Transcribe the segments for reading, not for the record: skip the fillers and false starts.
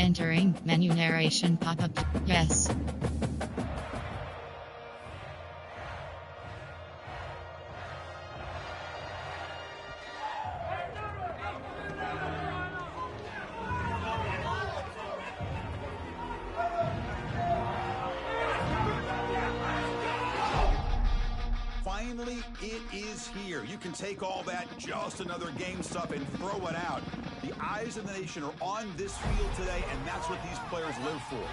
Entering menu narration pop-up. Yes. Finally, it is here. You can take all that just another game stuff and throw it out. The eyes of the nation are on this field today, and that's what these players live for.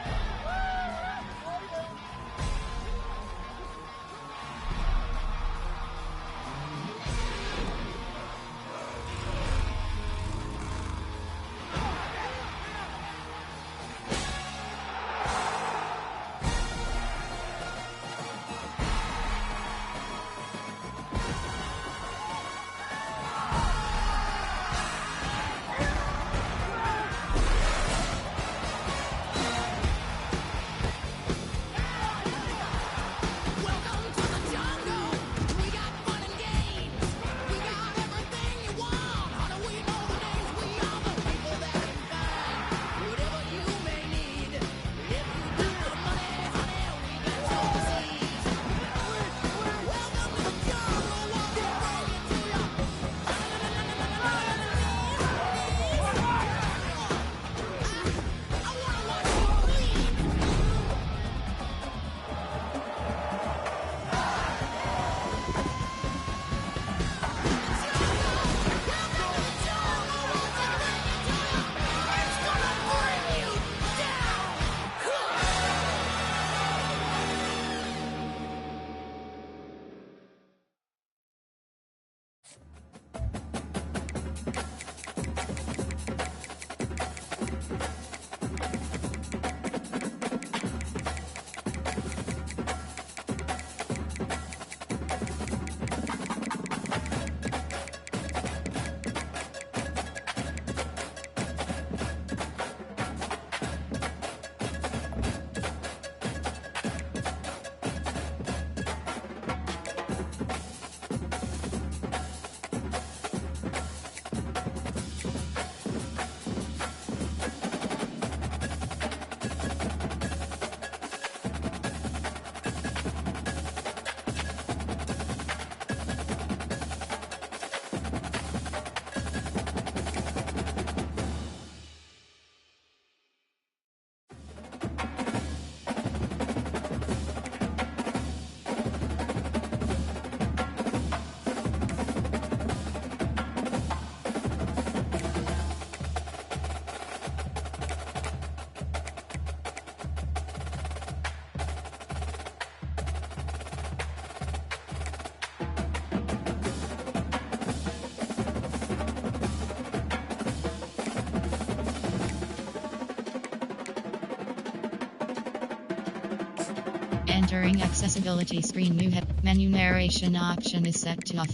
Entering accessibility screen. Menu narration option is set to off.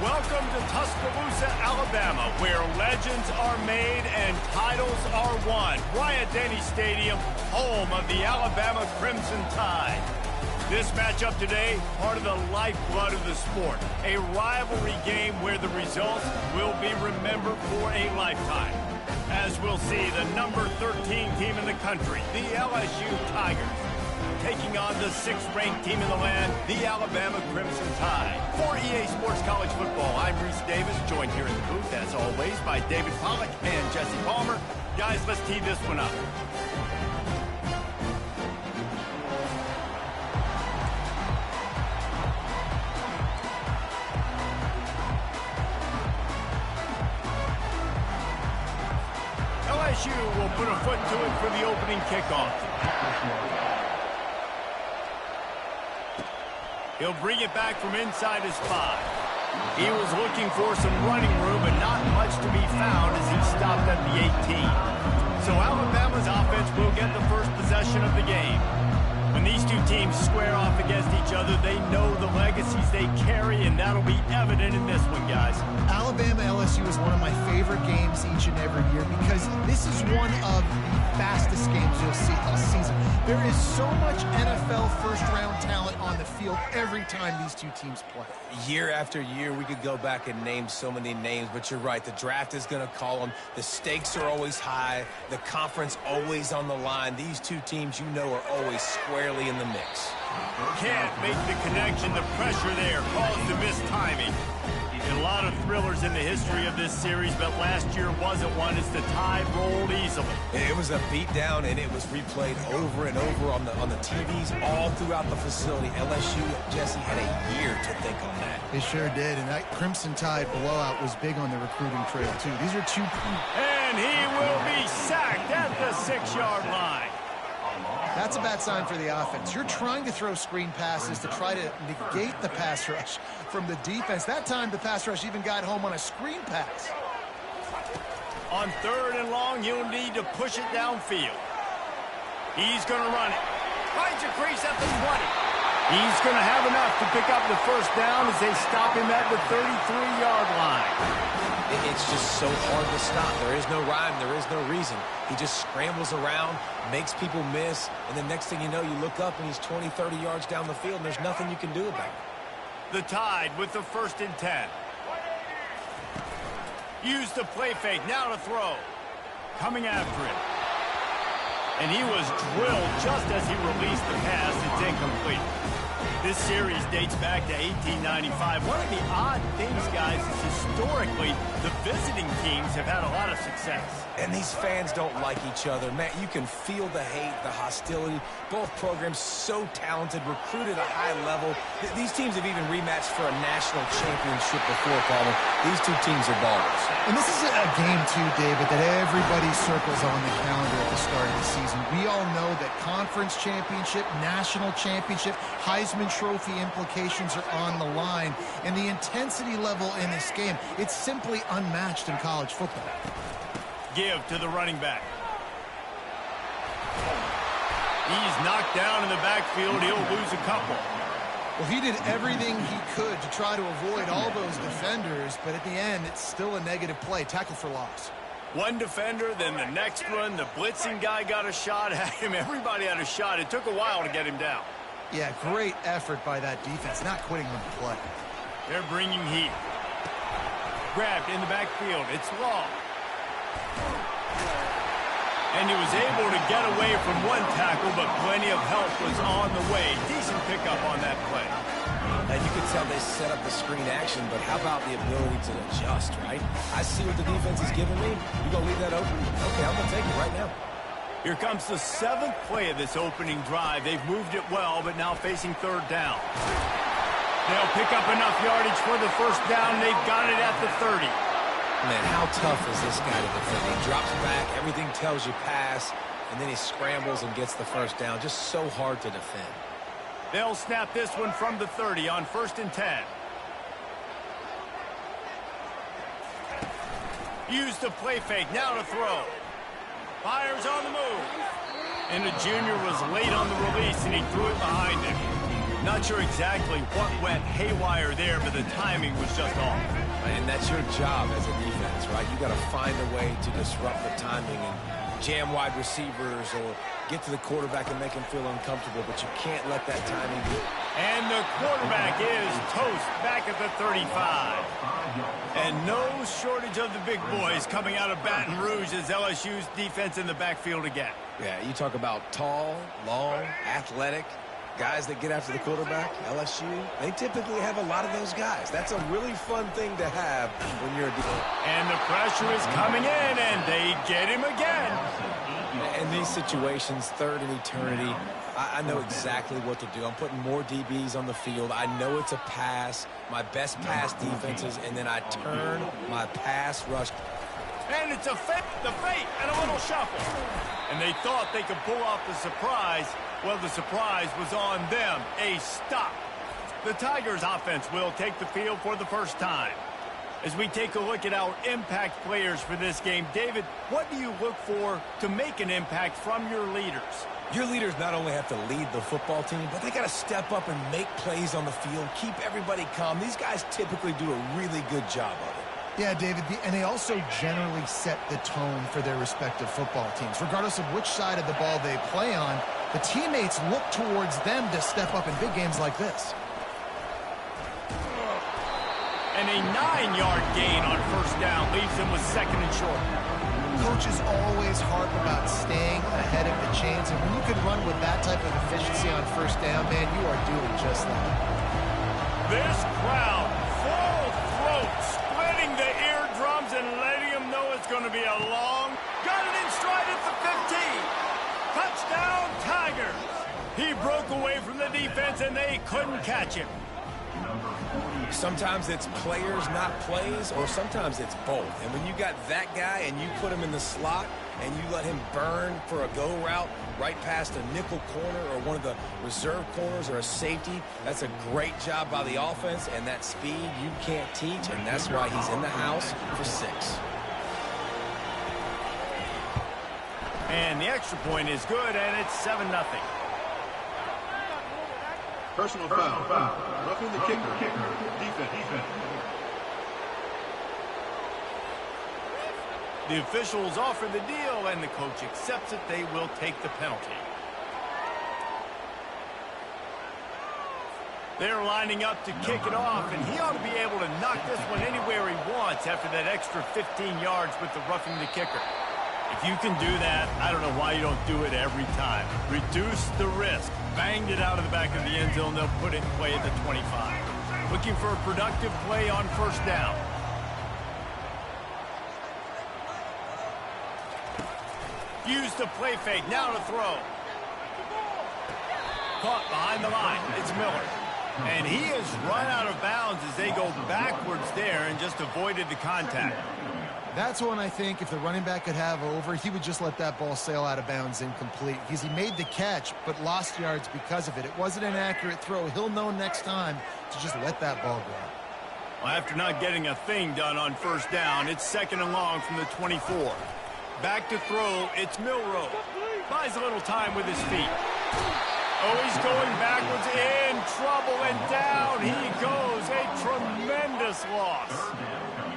Welcome to Tuscaloosa, Alabama, where legends are made and titles are won. Bryant-Denny Stadium, home of the Alabama Crimson Tide. This matchup today, part of the lifeblood of the sport. A rivalry game where the results will be remembered for a lifetime. As we'll see, the number 13 team in the country, the LSU Tigers, taking on the 6th-ranked team in the land, the Alabama Crimson Tide. For EA Sports College Football, I'm Reese Davis, joined here in the booth, as always, by David Pollack and Jesse Palmer. Guys, let's tee this one up. LSU will put a foot to it for the opening kickoff. He'll bring it back from inside his 5. He was looking for some running room, but not much to be found as he stopped at the 18. So Alabama's offense will get the first possession of the game. When these two teams square off against each other, they know the legacies they carry, and that'll be evident in this one, guys. Alabama-LSU is one of my favorite games each and every year because this is one of the fastest games you'll see all season. There is so much NFL first-round talent on the field every time these two teams play. Year after year, we could go back and name so many names, but you're right. The draft is going to call them. The stakes are always high. The conference always on the line. These two teams, you know, are always squarely in the mix. Can't make the connection. The pressure there caused the missed timing. A lot of thrillers in the history of this series, but last year wasn't one as the Tide rolled easily. It was a beatdown, and it was replayed over and over on the TVs all throughout the facility. LSU, Jesse, had a year to think on that. They sure did, and that Crimson Tide blowout was big on the recruiting trail, too. These are two... And he will be sacked at the 6-yard line. That's a bad sign for the offense. You're trying to throw screen passes to try to negate the pass rush from the defense. That time, the pass rush even got home on a screen pass. On 3rd and long, he'll need to push it downfield. He's going to run it. Finds a crease at the 20. He's going to have enough to pick up the first down as they stop him at the 33-yard line. It's just so hard to stop. There is no rhyme. There is no reason. He just scrambles around, makes people miss, and the next thing you know, you look up and he's 20, 30 yards down the field, and there's nothing you can do about it. The Tide with the 1st and 10. Use the play fake. Now to throw. Coming after it. And he was drilled just as he released the pass. It's incomplete. This series dates back to 1895. One of the odd things, guys, is historically the visiting teams have had a lot of success. And these fans don't like each other. Man, you can feel the hate, the hostility. Both programs so talented, recruited at a high level. These teams have even rematched for a national championship before, Palmer. These two teams are ballers. And this is a game, too, David, that everybody circles on the calendar at the start of the season. We all know that conference championship, national championship, Heisman Trophy implications are on the line. And the intensity level in this game, it's simply unmatched in college football. Give to the running back. He's knocked down in the backfield. He'll lose a couple. Well, he did everything he could to try to avoid all those defenders, but at the end, it's still a negative play. Tackle for loss. One defender, then the next one. The blitzing guy got a shot at him. Everybody had a shot. It took a while to get him down. Yeah, great effort by that defense, not quitting on the play. They're bringing heat. Grabbed in the backfield. It's Law. And he was able to get away from one tackle, but plenty of help was on the way. Decent pickup on that play. And you can tell they set up the screen action, but how about the ability to adjust, right? I see what the defense is giving me. You gonna leave that open? Okay, I'm gonna take it right now. Here comes the 7th play of this opening drive. They've moved it well, but now facing 3rd down. They'll pick up enough yardage for the first down. They've got it at the 30. Man, how tough is this guy to defend? He drops back, everything tells you pass, and then he scrambles and gets the first down. Just so hard to defend. They'll snap this one from the 30 on 1st and 10. Use the play fake. Now to throw. Fires on the move. And the junior was late on the release, and he threw it behind him. Not sure exactly what went haywire there, but the timing was just off. And that's your job as a defense, right? You got to find a way to disrupt the timing and jam wide receivers or get to the quarterback and make him feel uncomfortable, but you can't let that timing be. And the quarterback is toast back at the 35. And no shortage of the big boys coming out of Baton Rouge as LSU's defense in the backfield again. Yeah, you talk about tall, long, athletic guys that get after the quarterback. LSU, they typically have a lot of those guys. That's a really fun thing to have when you're a defense. And the pressure is coming in, and they get him again. In these situations, third and eternity, I know exactly what to do. I'm putting more DBs on the field. I know it's a pass, my best pass defenses, and then I turn my pass rush. And it's a fake, and a little shuffle. And they thought they could pull off the surprise. Well, the surprise was on them. A stop. The Tigers offense will take the field for the first time. As we take a look at our impact players for this game, David, what do you look for to make an impact from your leaders? Your leaders not only have to lead the football team, but they got to step up and make plays on the field, keep everybody calm. These guys typically do a really good job of it. Yeah, David, and they also generally set the tone for their respective football teams. Regardless of which side of the ball they play on, the teammates look towards them to step up in big games like this. And a 9-yard gain on first down leaves them with second and short. Coaches always harp about staying ahead of the chains, and when you can run with that type of efficiency on first down, man, you are doing just that. This crowd, full throat, splitting the eardrums and letting them know it's going to be a long. Got it in stride at the 15. Touchdown, Tigers. He broke away from the defense, and they couldn't catch him. Sometimes it's players, not plays, or sometimes it's both. And when you got that guy and you put him in the slot and you let him burn for a go route right past a nickel corner or one of the reserve corners or a safety, that's a great job by the offense, and that speed you can't teach, and that's why he's in the house for 6. And the extra point is good, and it's 7-0. Personal foul. Roughing the kicker. Defense. The officials offer the deal, and the coach accepts it. They will take the penalty. They're lining up to kick it off, and he ought to be able to knock this one anywhere he wants after that extra 15 yards with the roughing the kicker. If you can do that, I don't know why you don't do it every time. Reduce the risk. Banged it out of the back of the end zone. They'll put it in play at the 25. Looking for a productive play on first down. Use the play fake. Now to throw. Caught behind the line. It's Miller. And he has run out of bounds as they go backwards there and just avoided the contact. That's one I think if the running back could have over, he would just let that ball sail out of bounds incomplete because he made the catch but lost yards because of it. It wasn't an accurate throw. He'll know next time to just let that ball go. Well, after not getting a thing done on first down, it's second and long from the 24. Back to throw, it's Milroe. Buys a little time with his feet. Oh, he's going backwards, in trouble, and down he goes. A tremendous loss.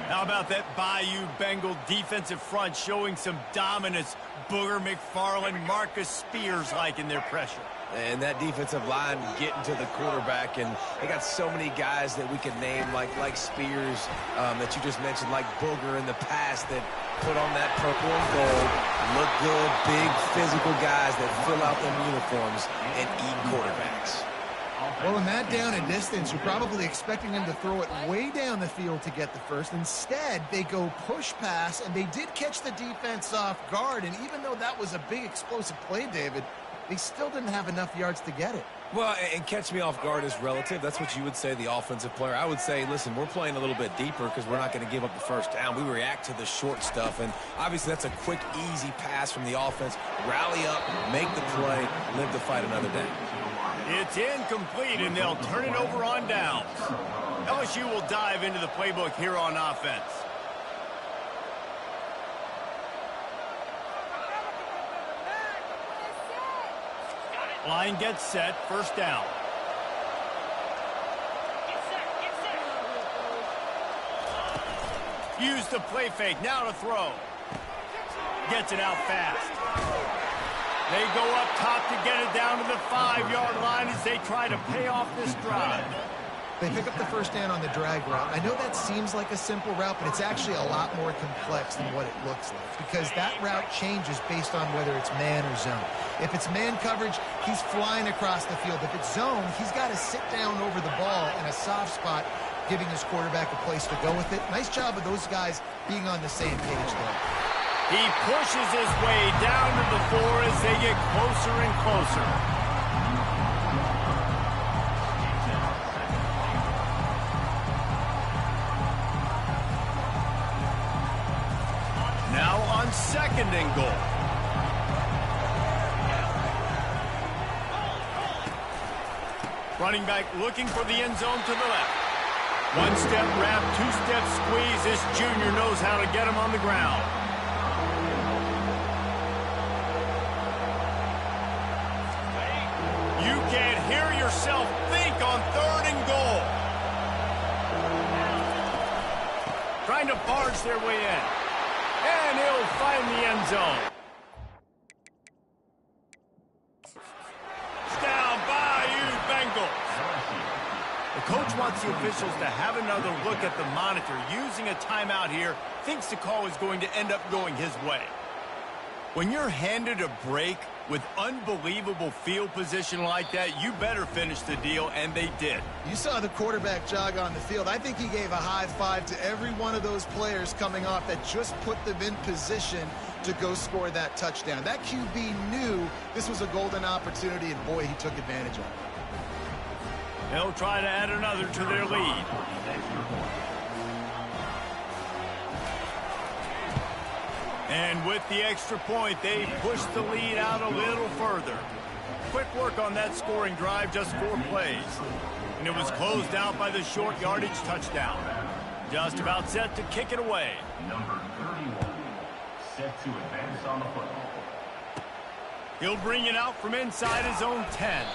How about that Bayou Bengal defensive front showing some dominance? Booger McFarland, Marcus Spears-like in their pressure. And that defensive line getting to the quarterback, and they got so many guys that we could name like Spears that you just mentioned, like Booger in the past that put on that purple and gold, look good, big physical guys that fill out them uniforms and eat quarterbacks. Well, in that down and distance, you're probably expecting them to throw it way down the field to get the first. Instead, they go push pass, and they did catch the defense off guard. And even though that was a big explosive play, David, they still didn't have enough yards to get it. Well, and catch me off guard is relative. That's what you would say, the offensive player. I would say, listen, we're playing a little bit deeper because we're not going to give up the first down. We react to the short stuff, and obviously that's a quick, easy pass from the offense. Rally up, make the play, live to fight another day. It's incomplete, and they'll turn it over on downs. LSU will dive into the playbook here on offense. Line gets set, first down. Use the play fake. Now to throw. Gets it out fast. They go up top to get it down to the 5-yard line as they try to pay off this drive. They pick up the first down on the drag route. I know that seems like a simple route, but it's actually a lot more complex than what it looks like because that route changes based on whether it's man or zone. If it's man coverage, he's flying across the field. If it's zone, he's got to sit down over the ball in a soft spot, giving his quarterback a place to go with it. Nice job of those guys being on the same page there. He pushes his way down to the 4 as they get closer and closer. Now on 2nd and goal. Running back looking for the end zone to the left. One-step wrap, two-step squeeze. This junior knows how to get him on the ground. You can't hear yourself think on 3rd and goal. Trying to barge their way in. And he'll find the end zone. Down by you, Bengals. The coach wants the officials to have another look at the monitor. Using a timeout here, thinks the call is going to end up going his way. When you're handed a break with unbelievable field position like that, you better finish the deal, and they did. You saw the quarterback jog on the field. I think he gave a high five to every one of those players coming off that just put them in position to go score that touchdown. That QB knew this was a golden opportunity, and boy, he took advantage of it. They'll try to add another to their lead. And with the extra point, they push the lead out a little further. Quick work on that scoring drive, just 4 plays. And it was closed out by the short yardage touchdown. Just about set to kick it away. Number 31, set to advance on the football. He'll bring it out from inside his own 10.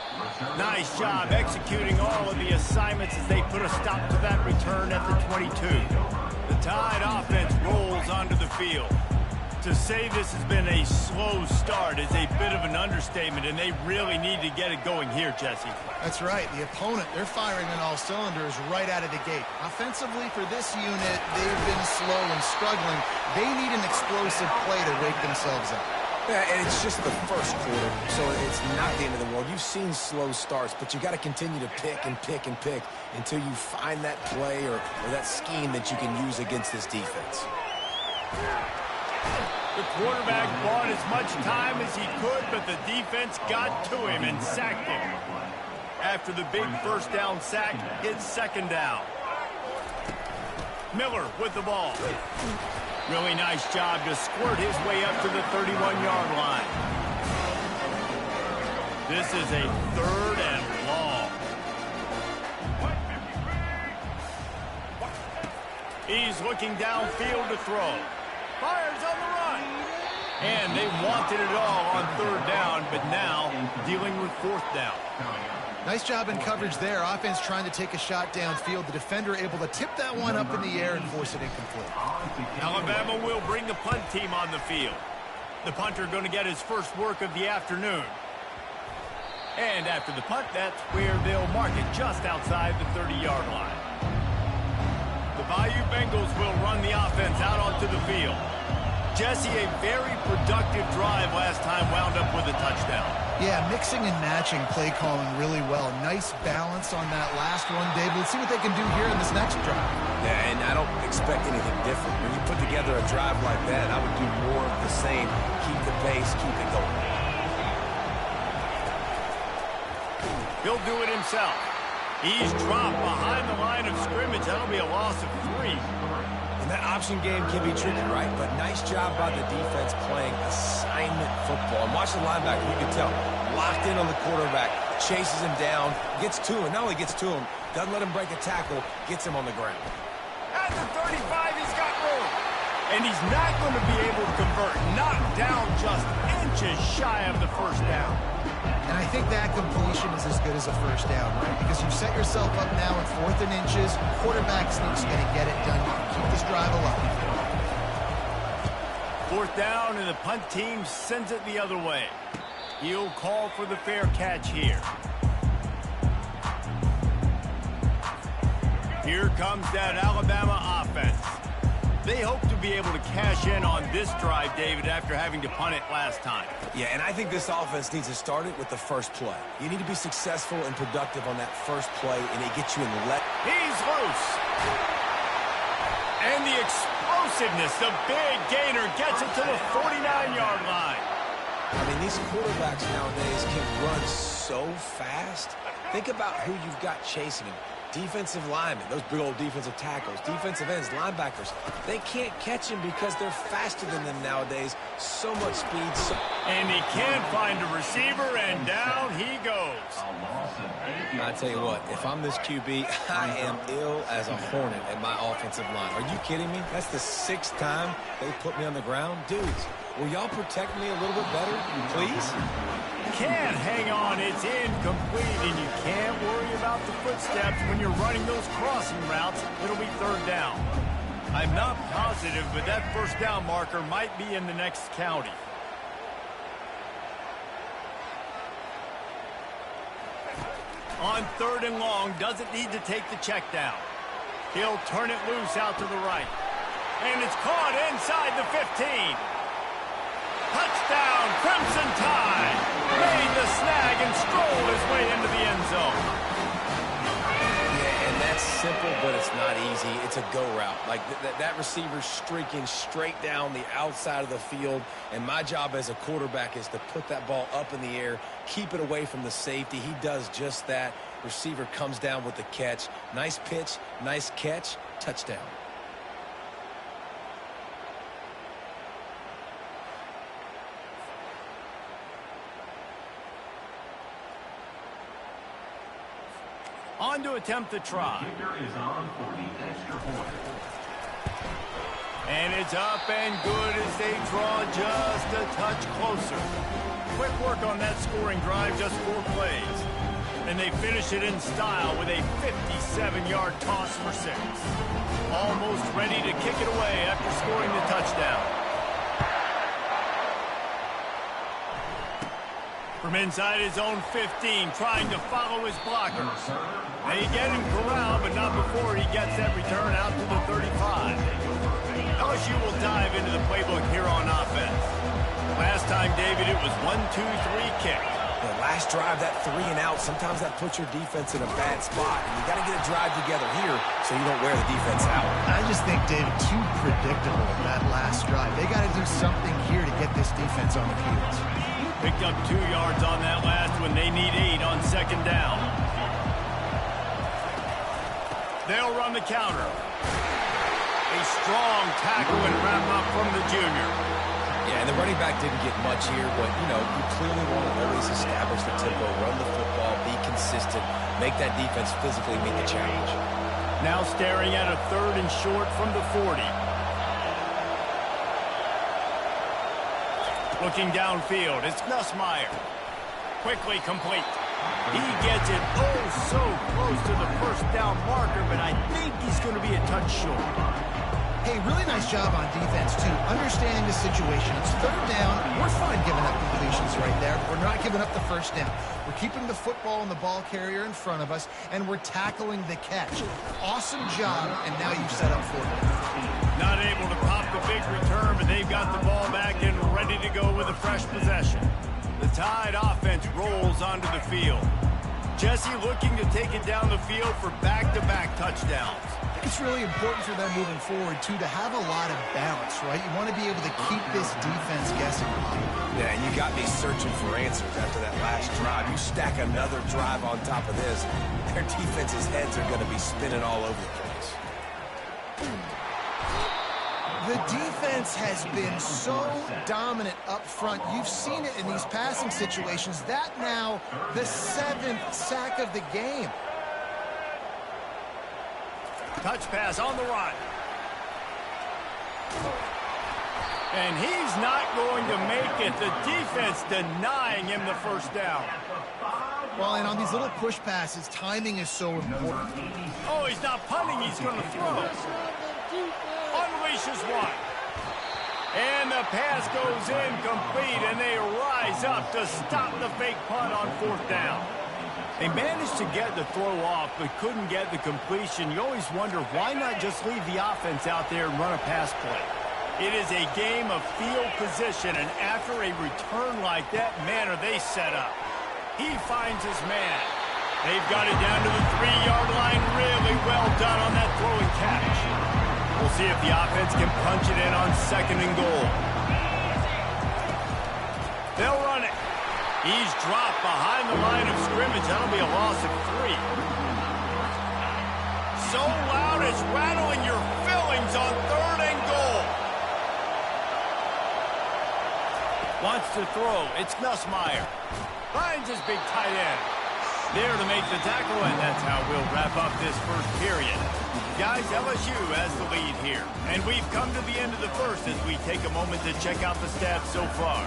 Nice job executing all of the assignments as they put a stop to that return at the 22. The Tide offense rolls onto the field. To say this has been a slow start is a bit of an understatement, and they really need to get it going here, Jesse. That's right. The opponent, they're firing on all cylinders right out of the gate. Offensively for this unit, they've been slow and struggling. They need an explosive play to wake themselves up. Yeah, and it's just the first quarter, so it's not the end of the world. You've seen slow starts, but you got to continue to pick and pick and pick until you find that play or that scheme that you can use against this defense. The quarterback bought as much time as he could, but the defense got to him and sacked him. After the big first down sack, it's 2nd down. Miller with the ball. Really nice job to squirt his way up to the 31-yard line. This is a 3rd and long. He's looking downfield to throw. Fires on the run. And they wanted it all on 3rd down, but now dealing with 4th down. Nice job in coverage there. Offense trying to take a shot downfield. The defender able to tip that one up in the air and force it incomplete. Alabama will bring the punt team on the field. The punter going to get his first work of the afternoon. And after the punt, that's where they'll mark it just outside the 30-yard line. The Bayou Bengals will run the offense out onto the field. Jesse, a very productive drive last time wound up with a touchdown. Yeah, mixing and matching play calling really well. Nice balance on that last one, David. Let's see what they can do here in this next drive. Yeah, and I don't expect anything different. When you put together a drive like that, I would do more of the same. Keep the pace, keep it going. He'll do it himself. He's dropped behind the line of scrimmage. That'll be a loss of 3. And that option game can be tricky, right? But nice job by the defense playing assignment football. And watch the linebacker, you can tell, locked in on the quarterback, chases him down, gets to him. Not only gets to him, doesn't let him break a tackle, gets him on the ground. At the 35, he's got room. And he's not going to be able to convert. Knocked down just inches shy of the first down. And I think that completion is as good as a first down, right? Because you've set yourself up now at 4th and inches. Quarterback's going to get it done. You can keep this drive alive. 4th down, and the punt team sends it the other way. He'll call for the fair catch here. Here comes that Alabama offense. They hope to be able to cash in on this drive, David, after having to punt it last time. Yeah, and I think this offense needs to start it with the first play. You need to be successful and productive on that first play, and it gets you in the He's loose. And the explosiveness, the big gainer gets it to the 49-yard line. I mean, these quarterbacks nowadays can run so fast. Think about who you've got chasing him. Defensive linemen, those big old defensive tackles, defensive ends, linebackers. They can't catch him because they're faster than them nowadays. So much speed. And he can't find a receiver, and down he goes. I tell you what, if I'm this QB, I am ill as a hornet at my offensive line. Are you kidding me? That's the 6th time they put me on the ground. Dudes, will y'all protect me a little bit better, please? Can't hang on, it's incomplete, and you can't worry about the footsteps when you're running those crossing routes. It'll be 3rd down. I'm not positive, but that 1st down marker might be in the next county. On 3rd and long, doesn't need to take the check down. He'll turn it loose out to the right. And it's caught inside the 15. Touchdown, Crimson Tide. Made the snag and strolled his way into the end zone. Yeah, and that's simple, but it's not easy. It's a go route. Like that receiver's streaking straight down the outside of the field, and my job as a quarterback is to put that ball up in the air, keep it away from the safety. He does just that. Receiver comes down with the catch. Nice pitch, nice catch, touchdown. On to attempt the try. Kicker is on for the extra point. And it's up and good as they draw just a touch closer. Quick work on that scoring drive, just 4 plays. And they finish it in style with a 57-yard toss for 6. Almost ready to kick it away after scoring the touchdown. From inside his own 15, trying to follow his blockers. They get him corralled, but not before he gets that return out to the 35. LSU will dive into the playbook here on offense. Last time, David, it was 1-2-3 kick. The last drive, that 3 and out, sometimes that puts your defense in a bad spot. And you got to get a drive together here so you don't wear the defense out. I just think, David, too predictable that last drive. They got to do something here to get this defense on the field. Picked up 2 yards on that last one. They need 8 on 2nd down. They'll run the counter. A strong tackle and wrap up from the junior. Yeah, and the running back didn't get much here, but, you know, you clearly want to always establish the tempo, run the football, be consistent, make that defense physically meet the challenge. Now staring at a 3rd and short from the 40. Looking downfield, it's Nussmeier. Quickly complete. He gets it oh so close to the 1st down marker, but I think he's going to be a touch short. Hey, really nice job on defense, too. Understanding the situation. It's 3rd down. We're fine giving up completions right there. We're not giving up the 1st down. We're keeping the football and the ball carrier in front of us, and we're tackling the catch. Awesome job, and now you've set up 4th down. Not able to pop the big return, but they've got the ball back and ready to go with a fresh possession. The Tide offense rolls onto the field. Jesse looking to take it down the field for back-to-back touchdowns. It's really important for them moving forward, too, to have a lot of balance, right? You want to be able to keep this defense guessing. Yeah, and you got me searching for answers after that last drive. You stack another drive on top of this, their defense's heads are going to be spinning all over the place. The defense has been so dominant up front. You've seen it in these passing situations. That now the 7th sack of the game. Touch pass on the run. And he's not going to make it. The defense denying him the 1st down. Well, and on these little push passes, timing is so important. Oh, he's not punting. He's going to throw. Unleashes one. And the pass goes incomplete, and they rise up to stop the fake punt on 4th down. They managed to get the throw off, but couldn't get the completion. You always wonder, why not just leave the offense out there and run a pass play? It is a game of field position, and after a return like that, man, are they set up. He finds his man. They've got it down to the 3-yard line. Really well done on that throw and catch. We'll see if the offense can punch it in on 2nd and goal. They'll run it. He's dropped behind the line of scrimmage. That'll be a loss of 3. So loud it's rattling your fillings on 3rd and goal. Wants to throw. It's Nussmeier. Finds his big tight end. There to make the tackle, and that's how we'll wrap up this first period. Guys, LSU has the lead here. And we've come to the end of the first as we take a moment to check out the stats so far.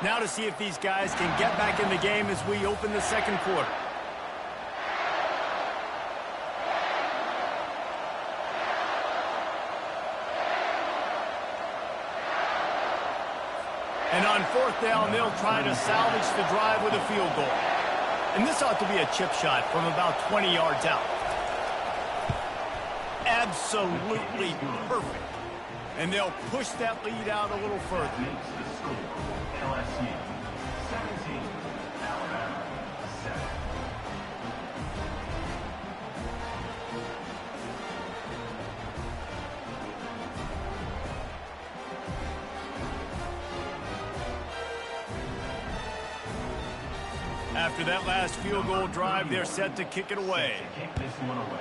Now to see if these guys can get back in the game as we open the 2nd quarter. And on 4th down, they'll try to salvage the drive with a field goal. And this ought to be a chip shot from about 20 yards out. Absolutely perfect. And they'll push that lead out a little further. LSU 17, Alabama 7. After that last field goal drive, they're set to kick it away. Kick this one away.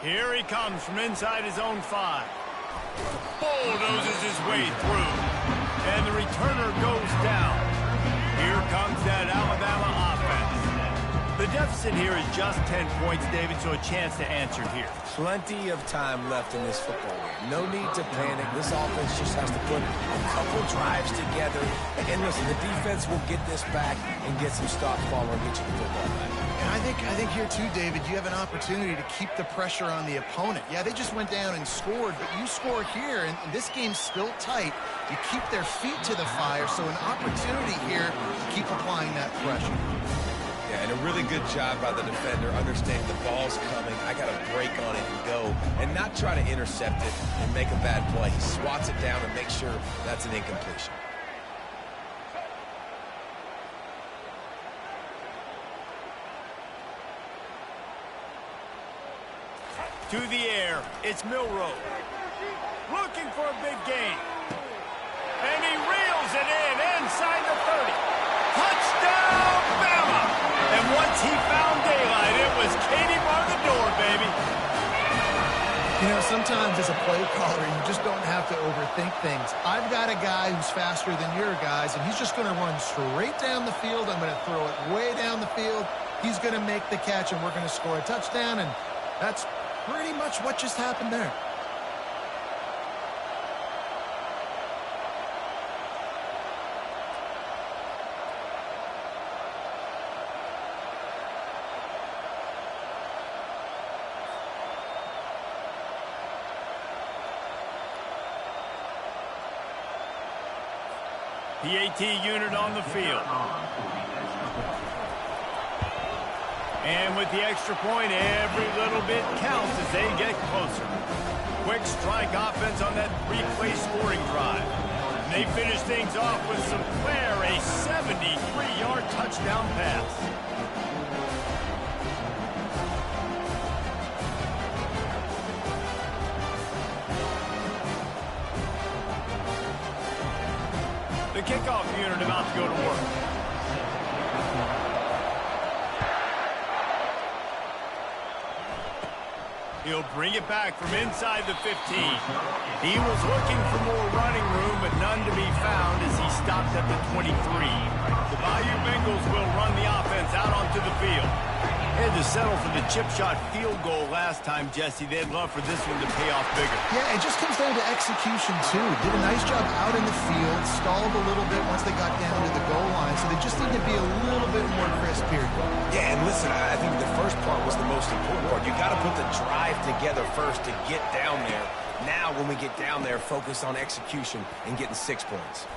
Here he comes from inside his own 5. Bulldozes his way through. And the returner goes down. Here comes that Alabama offense. The deficit here is just 10 points, David, so a chance to answer here. Plenty of time left in this football game. No need to panic. This offense just has to put a couple drives together. And listen, the defense will get this back and get some stops following and get you the football back. And I think here too, David, you have an opportunity to keep the pressure on the opponent. Yeah, they just went down and scored, but you score here, and this game's still tight. You keep their feet to the fire, so an opportunity here to keep applying that pressure. Yeah, and a really good job by the defender, understanding the ball's coming. I got to break on it and go, and not try to intercept it and make a bad play. He swats it down and makes sure that's an incompletion. To the air, it's Milroe. Looking for a big gain. And he reels it in inside the 30. Touchdown, Bama! And once he found daylight, it was Katie bar the door, baby. You know, sometimes as a play caller, you just don't have to overthink things. I've got a guy who's faster than your guys, and he's just going to run straight down the field. I'm going to throw it way down the field. He's going to make the catch, and we're going to score a touchdown, and that's pretty much what just happened there. The AT unit on the field. And with the extra point, every little bit counts as they get closer. Quick strike offense on that 3-play scoring drive. And they finish things off with some flair, a 73-yard touchdown pass. The kickoff unit about to go to work. He'll bring it back from inside the 15. He was looking for more running room, but none to be found as he stopped at the 23. The Bayou Bengals will run the offense out onto the field. They had to settle for the chip shot field goal last time, Jesse. They'd love for this one to pay off bigger. Yeah, it just comes down to execution, too. Did a nice job out in the field, stalled a little bit once they got down to the goal line, so they just need to be a little bit more crisp here. Yeah, and listen, I think the first part was the most important part. You got to put the drive together first to get down there. Now, when we get down there, focus on execution and getting 6 points.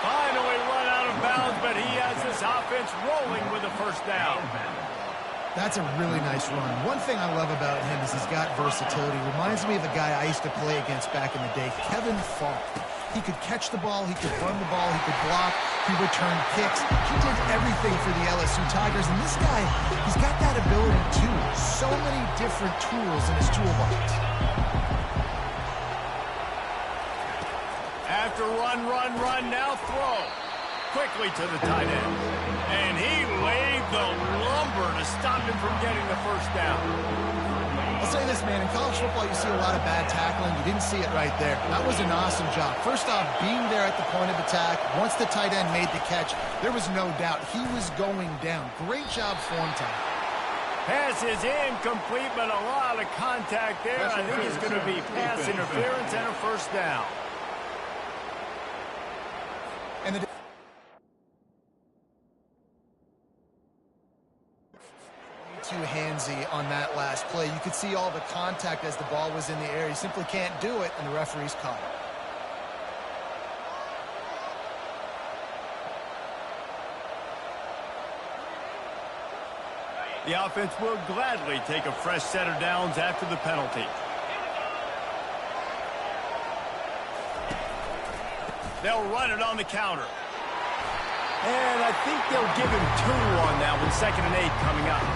Finally run out of bounds, but he has this offense rolling with a first down. That's a really nice run. One thing I love about him is he's got versatility. Reminds me of a guy I used to play against back in the day, Kevin Falk. He could catch the ball, he could run the ball, he could block, he returned kicks. He did everything for the LSU Tigers, and this guy, he's got that ability too. So many different tools in his toolbox. After run, now throw. Quickly to the tight end. And he laid the lumber to stop him from getting the first down. I'll say this, man, in college football you see a lot of bad tackling. You didn't see it right there. That was an awesome job. First off, being there at the point of attack. Once the tight end made the catch, there was no doubt he was going down. Great job form time. Pass is incomplete, but a lot of contact there. I think it's going to be pass interference and a first down. And the too handsy on that last play. You could see all the contact as the ball was in the air. He simply can't do it, and the referee's caught it. The offense will gladly take a fresh set of downs after the penalty. They'll run it on the counter. And I think they'll give him 2 on that one. 2nd and 8 coming up.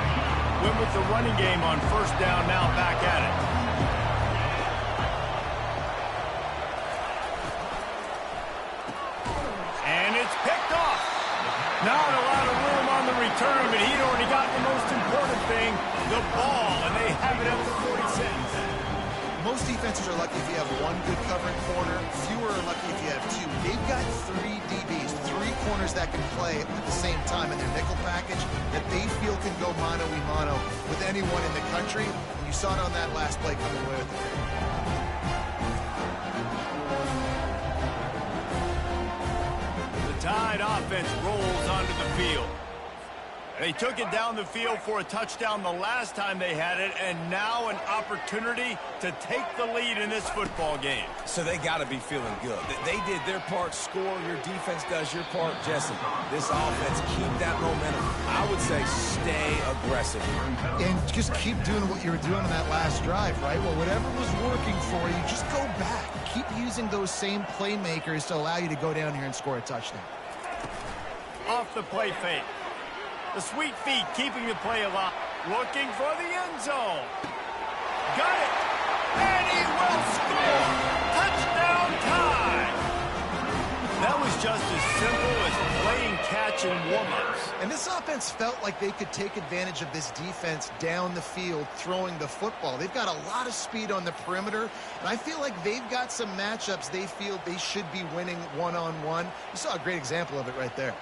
Went with the running game on first down, now back at it. And it's picked off. Not a lot of room on the return, but he'd already got the most important thing, the ball, and they have it at the 46. Most defenses are lucky if you have 1 good covering corner. Fewer are lucky if you have 2. They've got 3 DBs, 3 corners that can play at the same time in their nickel package that they feel can go mano-a-mano with anyone in the country. And you saw it on that last play coming away with it. The Tide offense rolls onto the field. They took it down the field for a touchdown the last time they had it, and now an opportunity to take the lead in this football game. So they got to be feeling good. They did their part, score. Your defense does your part, Jesse. This offense, keep that momentum. I would say stay aggressive. And just keep doing what you were doing on that last drive, right? Well, whatever was working for you, just go back. Keep using those same playmakers to allow you to go down here and score a touchdown. Off the play fake. The sweet feet keeping the play alive. Looking for the end zone. Got it. And he will score. Touchdown Tide. That was just as simple as playing catch and warm-ups. And this offense felt like they could take advantage of this defense down the field throwing the football. They've got a lot of speed on the perimeter, and I feel like they've got some matchups they feel they should be winning one-on-one. You saw a great example of it right there.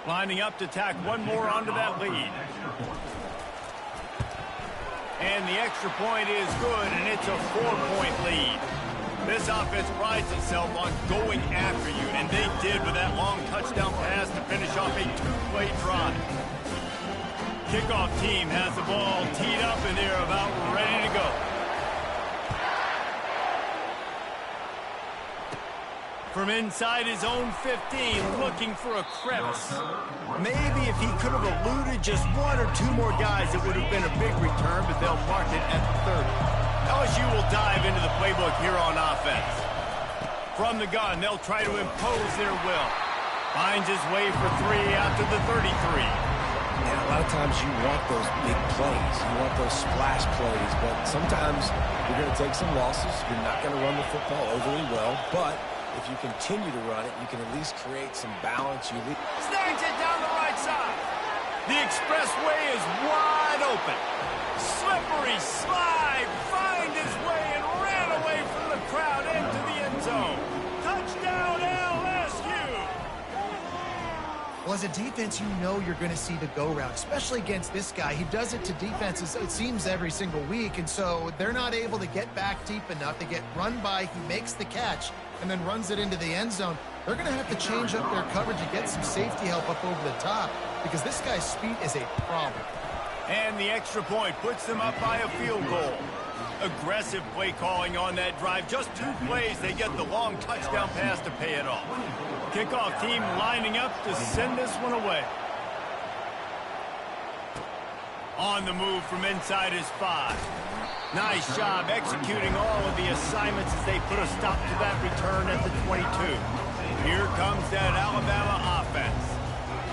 Lining up to tack one more onto that lead. And the extra point is good, and it's a 4-point lead. This offense prides itself on going after you, and they did with that long touchdown pass to finish off a 2-play drive. Kickoff team has the ball teed up, and they're about ready to go. From inside his own 15, looking for a crevice. Maybe if he could have eluded just 1 or 2 more guys, it would have been a big return, but they'll mark it at the 30. LSU will dive into the playbook here on offense. From the gun, they'll try to impose their will. Finds his way for 3 out to the 33. And a lot of times you want those big plays. You want those splash plays, but sometimes you're going to take some losses. You're not going to run the football overly well, but if you continue to run it, you can at least create some balance. Snags it down the right side. The expressway is wide open. Slippery slide, find his way and ran away from as a defense, you know you're going to see the go route, especially against this guy. He does it to defenses, it seems, every single week, and so they're not able to get back deep enough. They get run by, he makes the catch, and then runs it into the end zone. They're going to have to change up their coverage and get some safety help up over the top because this guy's speed is a problem. And the extra point puts them up by a field goal. Aggressive play calling on that drive. Just 2 plays, they get the long touchdown pass to pay it off. Kickoff team lining up to send this one away. On the move from inside his 5. Nice job executing all of the assignments as they put a stop to that return at the 22. Here comes that Alabama offense.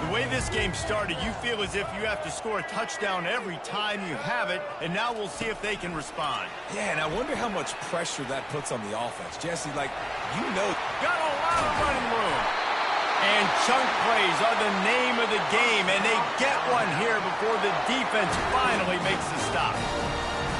The way this game started, you feel as if you have to score a touchdown every time you have it, and now we'll see if they can respond. Yeah, and I wonder how much pressure that puts on the offense. Jesse, like, you know. Got a lot of running room. And chunk plays are the name of the game, and they get one here before the defense finally makes the stop.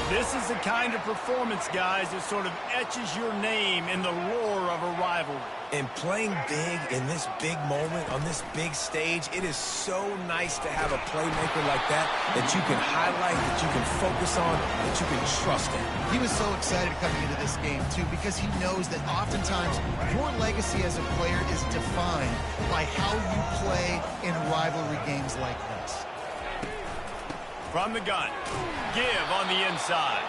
This is the kind of performance, guys, that sort of etches your name in the lore of a rivalry. And playing big in this big moment, on this big stage, it is so nice to have a playmaker like that you can highlight, that you can focus on, that you can trust in. He was so excited coming into this game, too, because he knows that oftentimes your legacy as a player is defined by how you play in rivalry games like this. From the gun, give on the inside.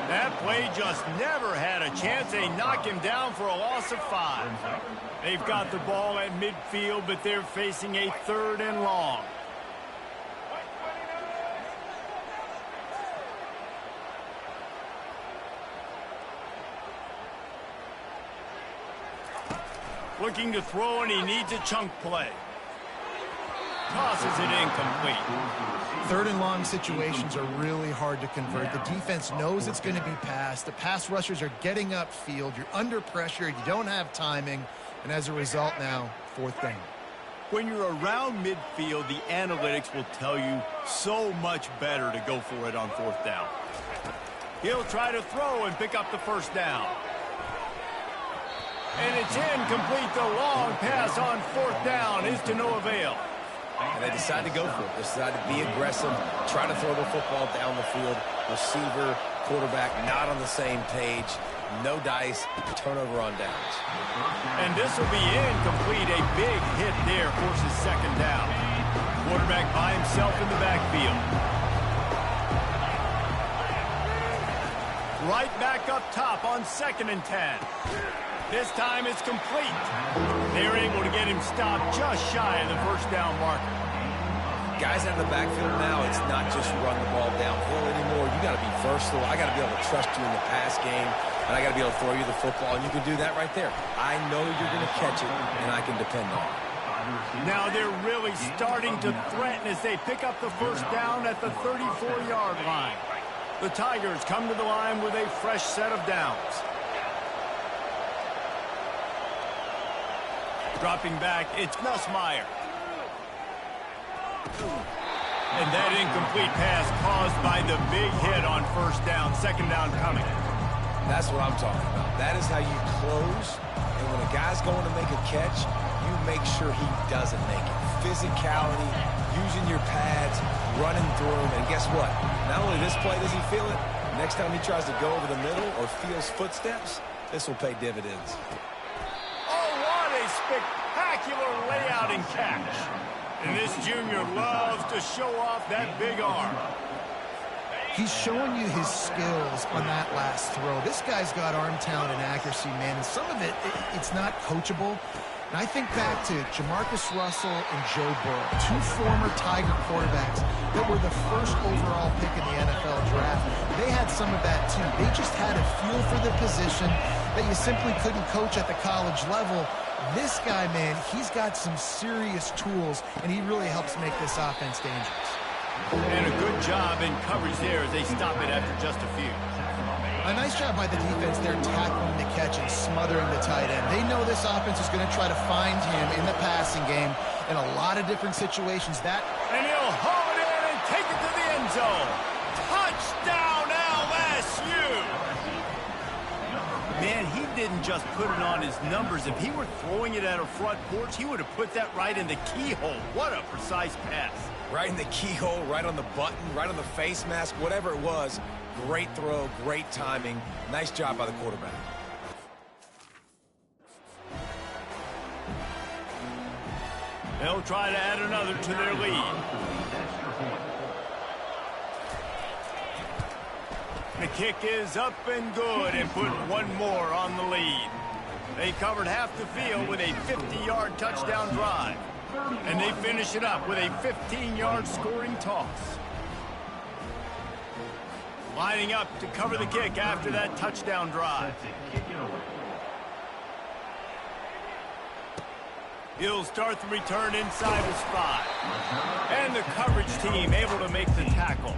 That play just never had a chance. They knock him down for a loss of 5. They've got the ball at midfield, but they're facing a 3rd and long. Looking to throw, and he needs a chunk play. Tosses it incomplete. 3rd and long situations are really hard to convert. The defense knows it's going to be passed. The pass rushers are getting upfield. You're under pressure. You don't have timing. And as a result now, 4th down. When you're around midfield, the analytics will tell you so much better to go for it on 4th down. He'll try to throw and pick up the 1st down. And it's incomplete. The long pass on 4th down is to no avail. And they decide to go for it. They decide to be aggressive, try to throw the football down the field. Receiver, quarterback, not on the same page. No dice, turnover on downs. And this will be incomplete. A big hit there forces 2nd down. Quarterback by himself in the backfield. Right back up top on 2nd and 10. This time it's complete. They're able to get him stopped just shy of the 1st down marker. Guys out of the backfield now, it's not just run the ball downhill anymore. You got to be versatile. I got to be able to trust you in the pass game, and I got to be able to throw you the football, and you can do that right there. I know you're going to catch it, and I can depend on it. Now they're really starting to threaten as they pick up the 1st down at the 34-yard line. The Tigers come to the line with a fresh set of downs. Dropping back, it's Nussmeier. And that incomplete pass caused by the big hit on 1st down. 2nd down coming. That's what I'm talking about. That is how you close. And when a guy's going to make a catch, you make sure he doesn't make it. Physicality, using your pads, running through him. And guess what? Not only this play does he feel it, next time he tries to go over the middle or feels footsteps, this will pay dividends. Spectacular layout and catch. And this junior loves to show off that big arm. He's showing you his skills on that last throw. This guy's got arm talent and accuracy, man. And some of it's not coachable. And I think back to Jamarcus Russell and Joe Burrow, 2 former Tiger quarterbacks that were the 1st overall pick in the NFL draft. They had some of that, too. They just had a feel for the position that you simply couldn't coach at the college level. This guy, man, he's got some serious tools, and he really helps make this offense dangerous. And a good job in coverage there as they stop it after just a few. A nice job by the defense there tackling the catch and smothering the tight end. They know this offense is going to try to find him in the passing game in a lot of different situations. And he'll haul it in and take it to the end zone. Touchdown, LSU! Man, he did didn't just put it on his numbers. If he were throwing it at a front porch, he would have put that right in the keyhole. What a precise pass. Right in the keyhole, right on the button, right on the face mask, whatever it was. Great throw, great timing. Nice job by the quarterback. They'll try to add another to their lead. The kick is up and good and put one more on the lead. They covered half the field with a 50-yard touchdown drive. And they finish it up with a 15-yard scoring toss. Lining up to cover the kick after that touchdown drive. He'll start the return inside his 5. And the coverage team able to make the tackle.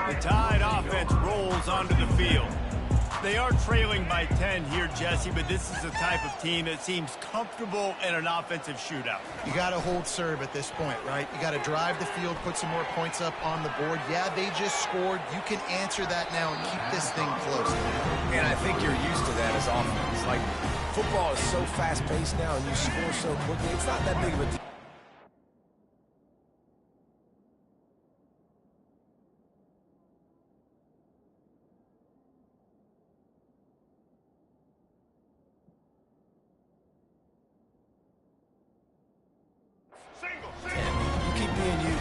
The Tide offense rolls onto the field. They are trailing by 10 here, Jesse, but this is the type of team that seems comfortable in an offensive shootout. You got to hold serve at this point, right? You got to drive the field, put some more points up on the board. Yeah, they just scored. You can answer that now and keep this thing close. And I think you're used to that as offense. Like, football is so fast-paced now and you score so quickly. It's not that big of a deal.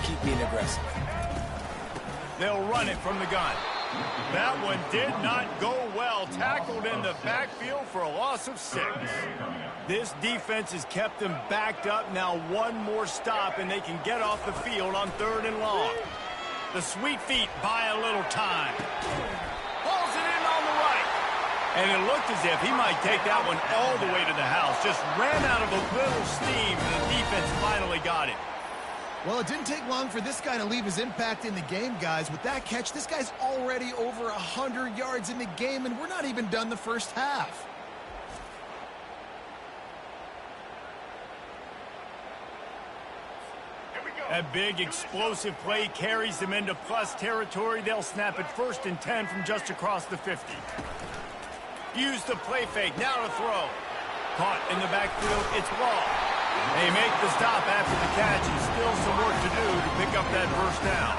Keep being aggressive. They'll run it from the gun. That one did not go well. Tackled in the backfield for a loss of 6. This defense has kept them backed up. Now one more stop and they can get off the field on 3rd and long. The sweet feet buy a little time. Pulls it in on the right. And it looked as if he might take that one all the way to the house. Just ran out of a little steam and the defense finally got it. Well, it didn't take long for this guy to leave his impact in the game, guys. With that catch, this guy's already over 100 yards in the game, and we're not even done the first half. A big explosive play carries them into plus territory. They'll snap it 1st and 10 from just across the 50. Use the play fake, now to throw. Caught in the backfield, it's ball. They make the stop after the catch, and still some work to do to pick up that first down.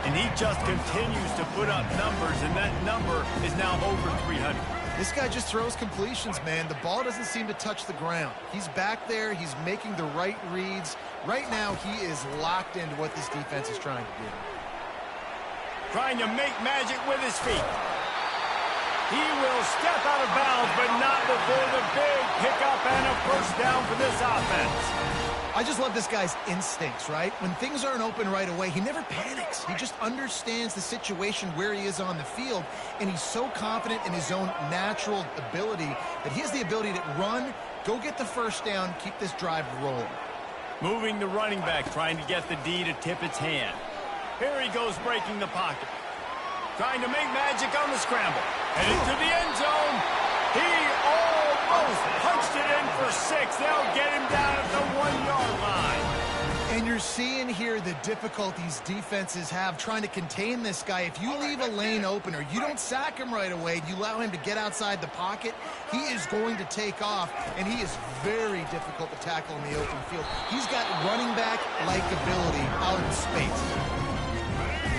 And he just continues to put up numbers, and that number is now over 300. This guy just throws completions, man. The ball doesn't seem to touch the ground. He's back there. He's making the right reads. Right now, he is locked into what this defense is trying to do. Trying to make magic with his feet. He will step out of bounds, but not before the big pickup and a first down for this offense. I just love this guy's instincts, right? When things aren't open right away, he never panics. He just understands the situation where he is on the field, and he's so confident in his own natural ability that he has the ability to run, go get the first down, keep this drive rolling. Moving the running back, trying to get the D to tip its hand. Here he goes breaking the pocket. Trying to make magic on the scramble. And into the end zone. He almost punched it in for 6. They'll get him down at the 1-yard line. And you're seeing here the difficulties defenses have trying to contain this guy. If you leave a lane open or you don't sack him right away, you allow him to get outside the pocket, he is going to take off, and he is very difficult to tackle in the open field. He's got running back-like ability out in space.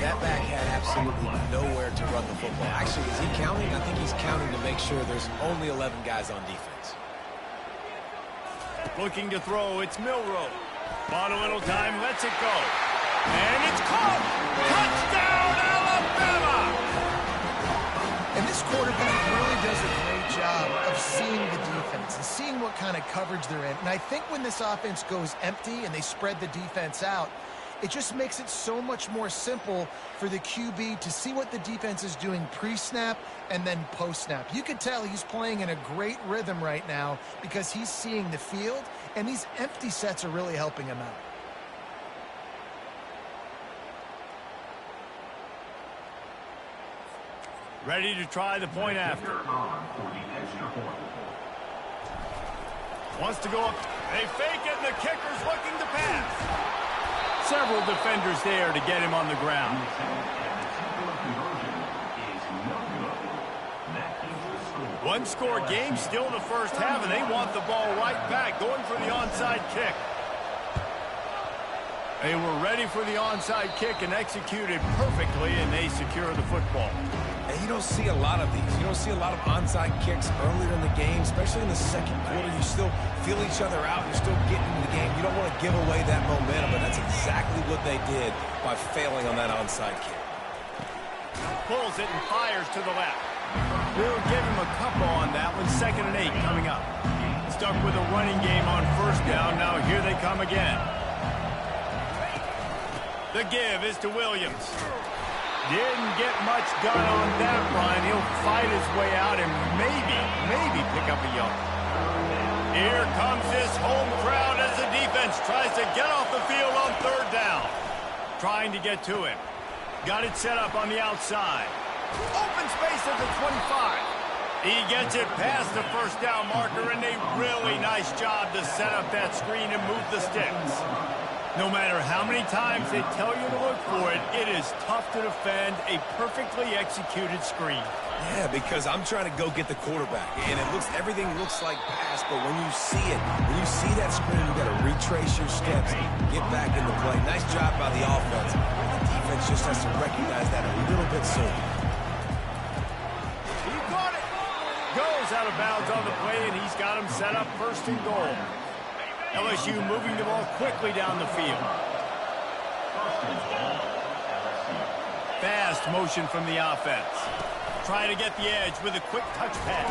That back had absolutely nowhere to run the football. Actually, is he counting? I think he's counting to make sure there's only 11 guys on defense. Looking to throw, it's Milroe. Bought a little time, lets it go. And it's caught! Touchdown, Alabama! And this quarterback really does a great job of seeing the defense and seeing what kind of coverage they're in. And I think when this offense goes empty and they spread the defense out, it just makes it so much more simple for the QB to see what the defense is doing pre-snap and then post-snap. You can tell he's playing in a great rhythm right now because he's seeing the field, and these empty sets are really helping him out. Ready to try the point after. Wants to go up. They fake it, and the kicker's looking to pass. Several defenders there to get him on the ground. One-score game, still in the first half, and they want the ball right back, going for the onside kick. They were ready for the onside kick and executed perfectly, and they secure the football. And you don't see a lot of these. You don't see a lot of onside kicks earlier in the game, especially in the second quarter. You still feel each other out. You're still getting into the game. You don't want to give away that momentum, but that's exactly what they did by failing on that onside kick. Pulls it and fires to the left. We'll give him a couple on that one. 2nd and 8 coming up. Stuck with a running game on first down. Now here they come again. The give is to Williams. Didn't get much done on that run. He'll fight his way out and maybe pick up a yard. Here comes this home crowd as the defense tries to get off the field on 3rd down. Trying to get to it. Got it set up on the outside. Open space at the 25. He gets it past the first down marker, and a really nice job to set up that screen and move the sticks. No matter how many times they tell you to look for it, it is tough to defend a perfectly executed screen. Yeah, because I'm trying to go get the quarterback, and everything looks like pass, but when you see it, when you see that screen, you got to retrace your steps, get back in the play. Nice job by the offense. The defense just has to recognize that a little bit sooner. He caught it. Goes out of bounds on the play, and he's got him set up 1st and goal. LSU moving the ball quickly down the field. Fast motion from the offense. Trying to get the edge with a quick touch pass.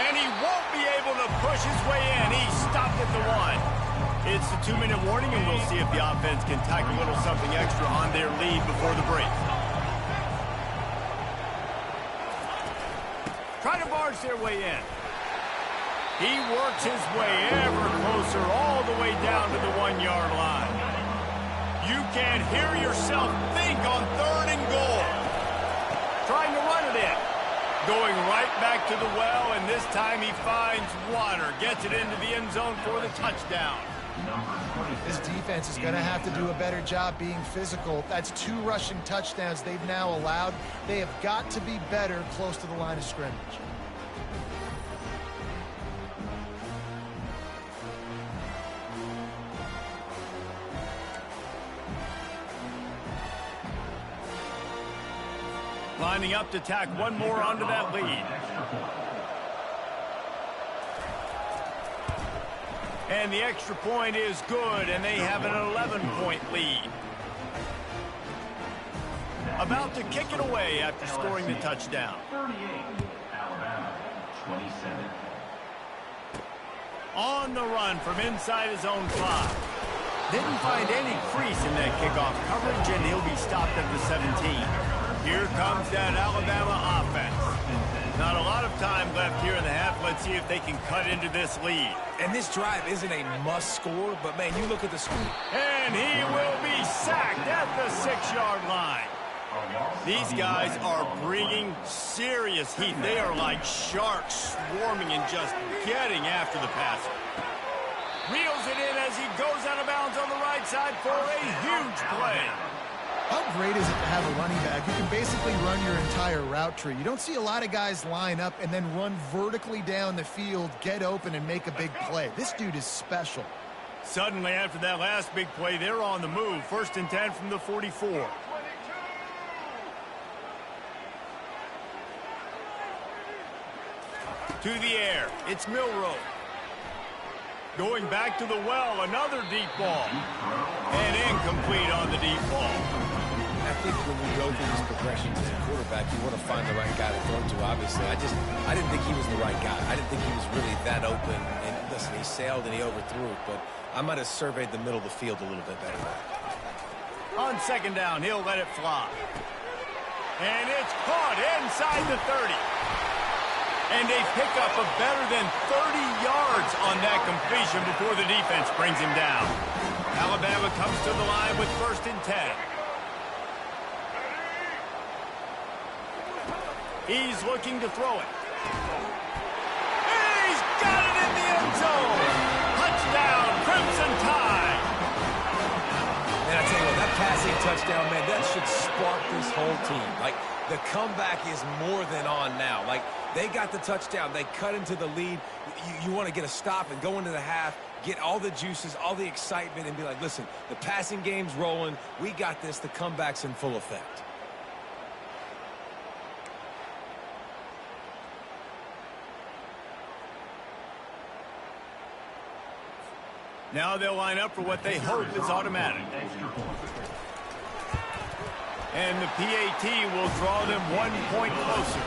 And he won't be able to push his way in. He stopped at the 1. It's the 2-minute warning, and we'll see if the offense can tack a little something extra on their lead before the break. Trying to barge their way in. He works his way ever closer all the way down to the 1-yard line. You can't hear yourself think on 3rd and goal. Trying to run it in. Going right back to the well, and this time he finds water. Gets it into the end zone for the touchdown. This defense is going to have to do a better job being physical. That's 2 rushing touchdowns they've now allowed. They have got to be better close to the line of scrimmage. Lining up to tack one more onto that lead. And the extra point is good, and they have an 11-point lead. About to kick it away after scoring the touchdown. 38, Alabama, 27. On the run from inside his own 5. Didn't find any crease in that kickoff coverage, and he'll be stopped at the 17. Here comes that Alabama offense. Not a lot of time left here in the half. Let's see if they can cut into this lead. And this drive isn't a must score, but man, you look at the score. And he will be sacked at the 6-yard line. These guys are bringing serious heat. They are like sharks swarming and just getting after the passer. Reels it in as he goes out of bounds on the right side for a huge play. How great is it to have a running back? You can basically run your entire route tree. You don't see a lot of guys line up and then run vertically down the field, get open, and make a big play. This dude is special. Suddenly, after that last big play, they're on the move. 1st and 10 from the 44. To the air. It's Milroe. Going back to the well, another deep ball. And incomplete on the deep ball. I think when you go through these progressions as a quarterback, you want to find the right guy to throw to, obviously. I didn't think he was the right guy. I didn't think he was really that open. And listen, he sailed and he overthrew it, but I might have surveyed the middle of the field a little bit better. On 2nd down, he'll let it fly. And it's caught inside the 30. And they pick up a better than 30 yards on that completion before the defense brings him down. Alabama comes to the line with 1st and 10. He's looking to throw it. And he's got it in the end zone. Touchdown, Crimson Tide. And I tell you what, that passing touchdown, man, that should spark this whole team. Like, the comeback is more than on now. Like, they got the touchdown. They cut into the lead. You want to get a stop and go into the half, get all the juices, all the excitement, and be like, listen, the passing game's rolling. We got this. The comeback's in full effect. Now they'll line up for what they hope is automatic. And the PAT will draw them 1 point closer.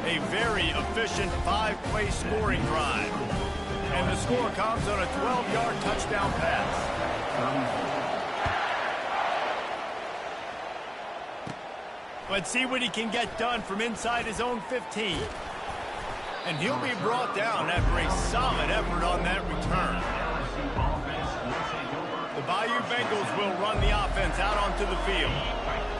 A very efficient 5-play scoring drive. And the score comes on a 12-yard touchdown pass. Let's see what he can get done from inside his own 15. And he'll be brought down after a solid effort on that return. The Bayou Bengals will run the offense out onto the field.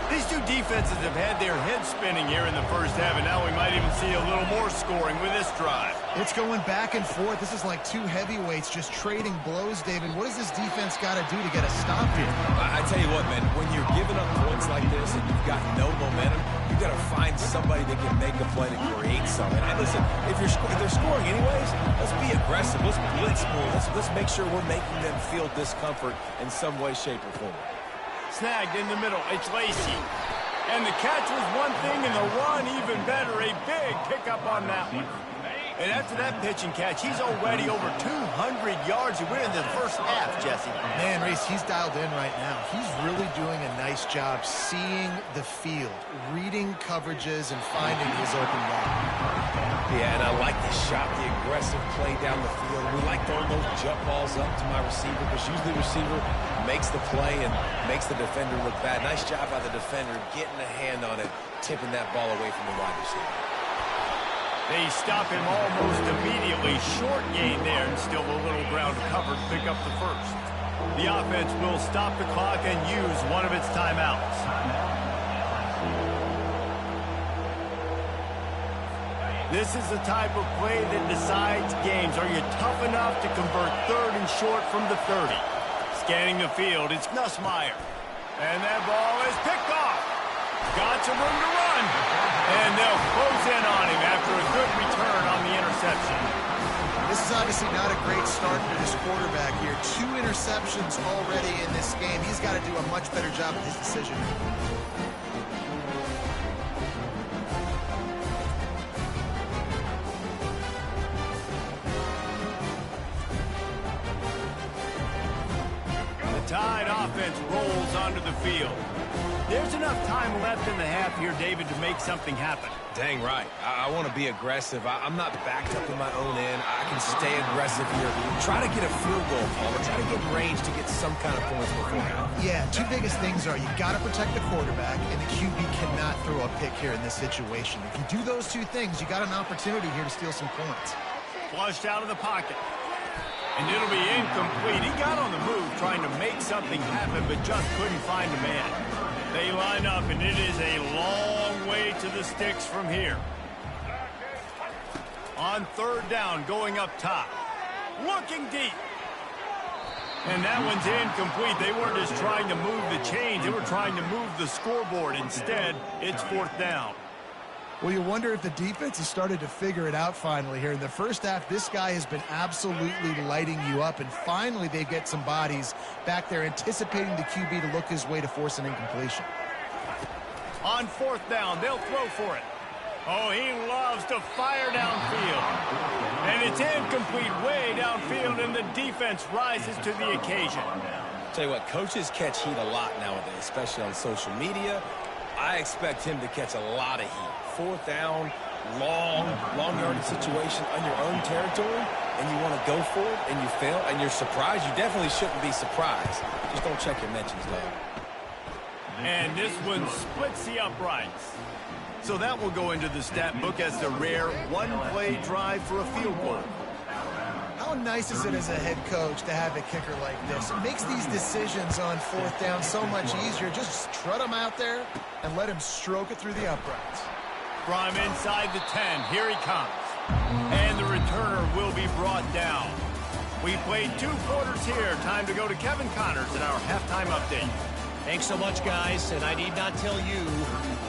These two defenses have had their heads spinning here in the first half, and now we might even see a little more scoring with this drive. It's going back and forth. This is like two heavyweights just trading blows, David. What does this defense got to do to get a stop here? I tell you what, man, when you're giving up points like this and you've got no momentum, you've got to find somebody that can make a play to create something. And listen, if they're scoring anyways, let's be aggressive. Let's blitz more. Let's make sure we're making them feel discomfort in some way, shape, or form. Snagged in the middle. It's Lacey. And the catch was one thing, and the run even better. A big pickup on that one. And after that pitch and catch, he's already over 200 yards. We're in the first half, Jesse. Man, Reese, he's dialed in right now. He's really doing a nice job seeing the field, reading coverages, and finding his open guy. Yeah, and I like the shot, the aggressive play down the field. We like throwing those jump balls up to my receiver because usually the receiver makes the play and makes the defender look bad. Nice job by the defender getting a hand on it, tipping that ball away from the wide receiver. They stop him almost immediately. Short gain there, and still a little ground covered to pick up the first. The offense will stop the clock and use one of its timeouts. This is the type of play that decides games. Are you tough enough to convert 3rd and short from the 30? Scanning the field, it's Nussmeier. And that ball is picked off. Got some room to run. And they'll close in on him after a good return on the interception. This is obviously not a great start for this quarterback here. 2 interceptions already in this game. He's got to do a much better job with his decision. The Tide offense rolls onto the field. There's enough time left in the half here, David, to make something happen. Dang right. I want to be aggressive. I'm not backed up in my own end. I can stay aggressive here. Try to get a field goal, Paul. Try to get range to get some kind of points before now. Yeah, 2 biggest things are you got to protect the quarterback, and the QB cannot throw a pick here in this situation. If you do those 2 things, you got an opportunity here to steal some points. Flushed out of the pocket. And it'll be incomplete. He got on the move trying to make something happen, but just couldn't find a man. They line up, and it is a long way to the sticks from here. On 3rd down, going up top. Looking deep. And that one's incomplete. They weren't just trying to move the chains. They were trying to move the scoreboard. Instead, it's 4th down. Well, you wonder if the defense has started to figure it out finally here. In the first half, this guy has been absolutely lighting you up, and finally they get some bodies back there anticipating the QB to look his way to force an incompletion. On 4th down, they'll throw for it. Oh, he loves to fire downfield. And it's incomplete way downfield, and the defense rises to the occasion. Tell you what, coaches catch heat a lot nowadays, especially on social media. I expect him to catch a lot of heat. 4th down, long yardage situation on your own territory, and you want to go for it, and you fail, and you're surprised. You definitely shouldn't be surprised. Just don't check your mentions, though. And this one splits the uprights. So that will go into the stat book as the rare 1-play drive for a field goal. How nice is it as a head coach to have a kicker like this? It makes these decisions on 4th down so much easier. Just trot him out there and let him stroke it through the uprights. From inside the 10, here he comes. And the returner will be brought down. We played 2 quarters here. Time to go to Kevin Connors in our halftime update. Thanks so much, guys. And I need not tell you,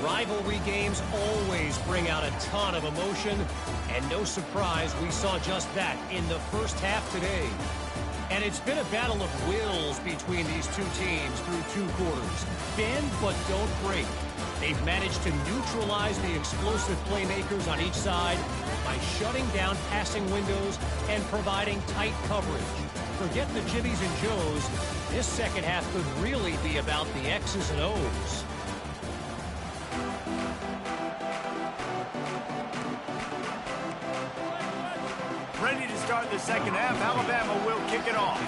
rivalry games always bring out a ton of emotion. And no surprise, we saw just that in the first half today. And it's been a battle of wills between these two teams through 2 quarters. Bend but don't break. They've managed to neutralize the explosive playmakers on each side by shutting down passing windows and providing tight coverage. Forget the Jimmies and Joes. This second half could really be about the X's and O's. Ready to start the second half. Alabama will kick it off.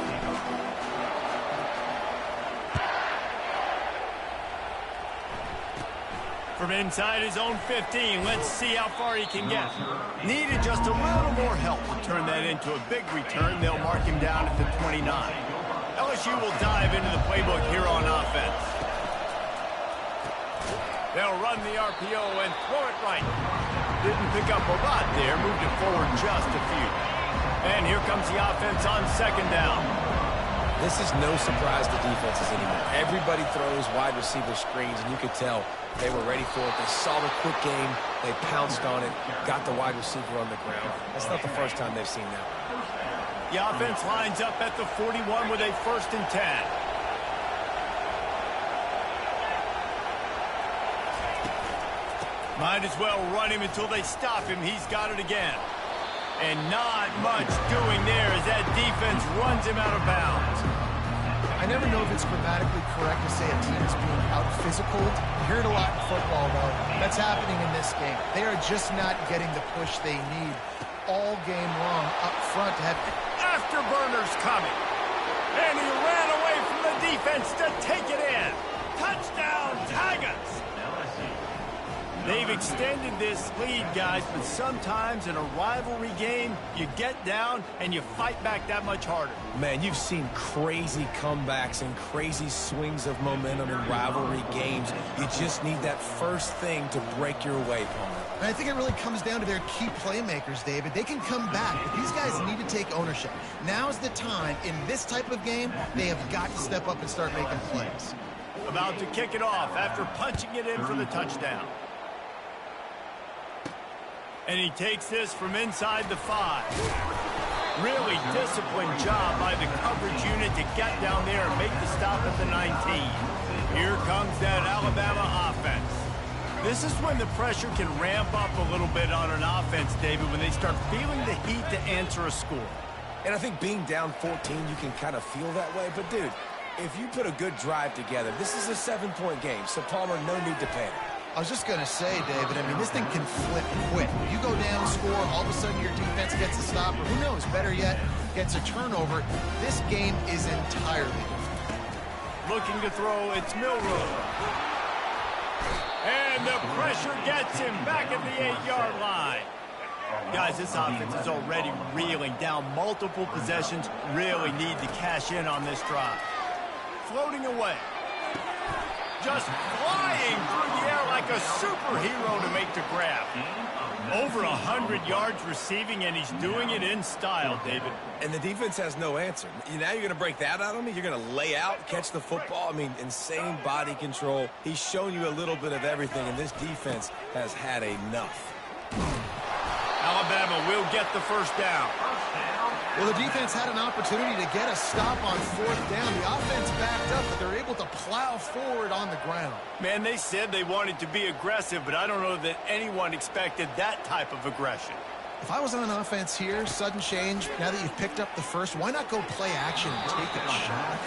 From inside his own 15, let's see how far he can get. Needed just a little more help to turn that into a big return. They'll mark him down at the 29. LSU will dive into the playbook here on offense. They'll run the RPO and throw it right. Didn't pick up a lot there, moved it forward just a few. And here comes the offense on second down. This is no surprise to defenses anymore. Everybody throws wide receiver screens, and you could tell they were ready for it. They saw the quick game. They pounced on it, got the wide receiver on the ground. That's not the first time they've seen that. The offense lines up at the 41 with a 1st and 10. Might as well run him until they stop him. He's got it again. And not much doing there as that defense runs him out of bounds. I never know if it's grammatically correct to say a team is being out-physical. You hear it a lot in football, though. That's happening in this game. They are just not getting the push they need all game long up front to have... Afterburners coming. And he ran away from the defense to take it in. Touchdown, Tigers! They've extended this lead, guys, but sometimes in a rivalry game, you get down and you fight back that much harder. Man, you've seen crazy comebacks and crazy swings of momentum in rivalry games. You just need that first thing to break your way, Palmer. And I think it really comes down to their key playmakers, David. They can come back, but these guys need to take ownership. Now's the time. In this type of game, they have got to step up and start making plays. About to kick it off after punching it in for the touchdown. And he takes this from inside the 5. Really disciplined job by the coverage unit to get down there and make the stop at the 19. Here comes that Alabama offense. This is when the pressure can ramp up a little bit on an offense, David, when they start feeling the heat to answer a score. And I think being down 14, you can kind of feel that way. But, dude, if you put a good drive together, this is a 7-point game. So, Palmer, no need to panic. I was just going to say, David, I mean, this thing can flip quick. You go down, score, all of a sudden your defense gets a stop, or who knows, better yet, gets a turnover. This game is entirely different. Looking to throw, it's Milroe. And the pressure gets him back at the 8-yard line. Guys, this offense is already reeling down multiple possessions. Really need to cash in on this drive. Floating away. Just flying through the air like a superhero to make the grab. Over 100 yards receiving, and he's doing it in style, David. And the defense has no answer. Now you're going to break that out on me? You're going to lay out, catch the football? I mean, insane body control. He's shown you a little bit of everything, and this defense has had enough. Alabama will get the first down. Well, the defense had an opportunity to get a stop on 4th down. The offense backed up, but they're able to plow forward on the ground. Man, they said they wanted to be aggressive, but I don't know that anyone expected that type of aggression. If I was on offense here, sudden change, now that you've picked up the first, why not go play action and take a shot?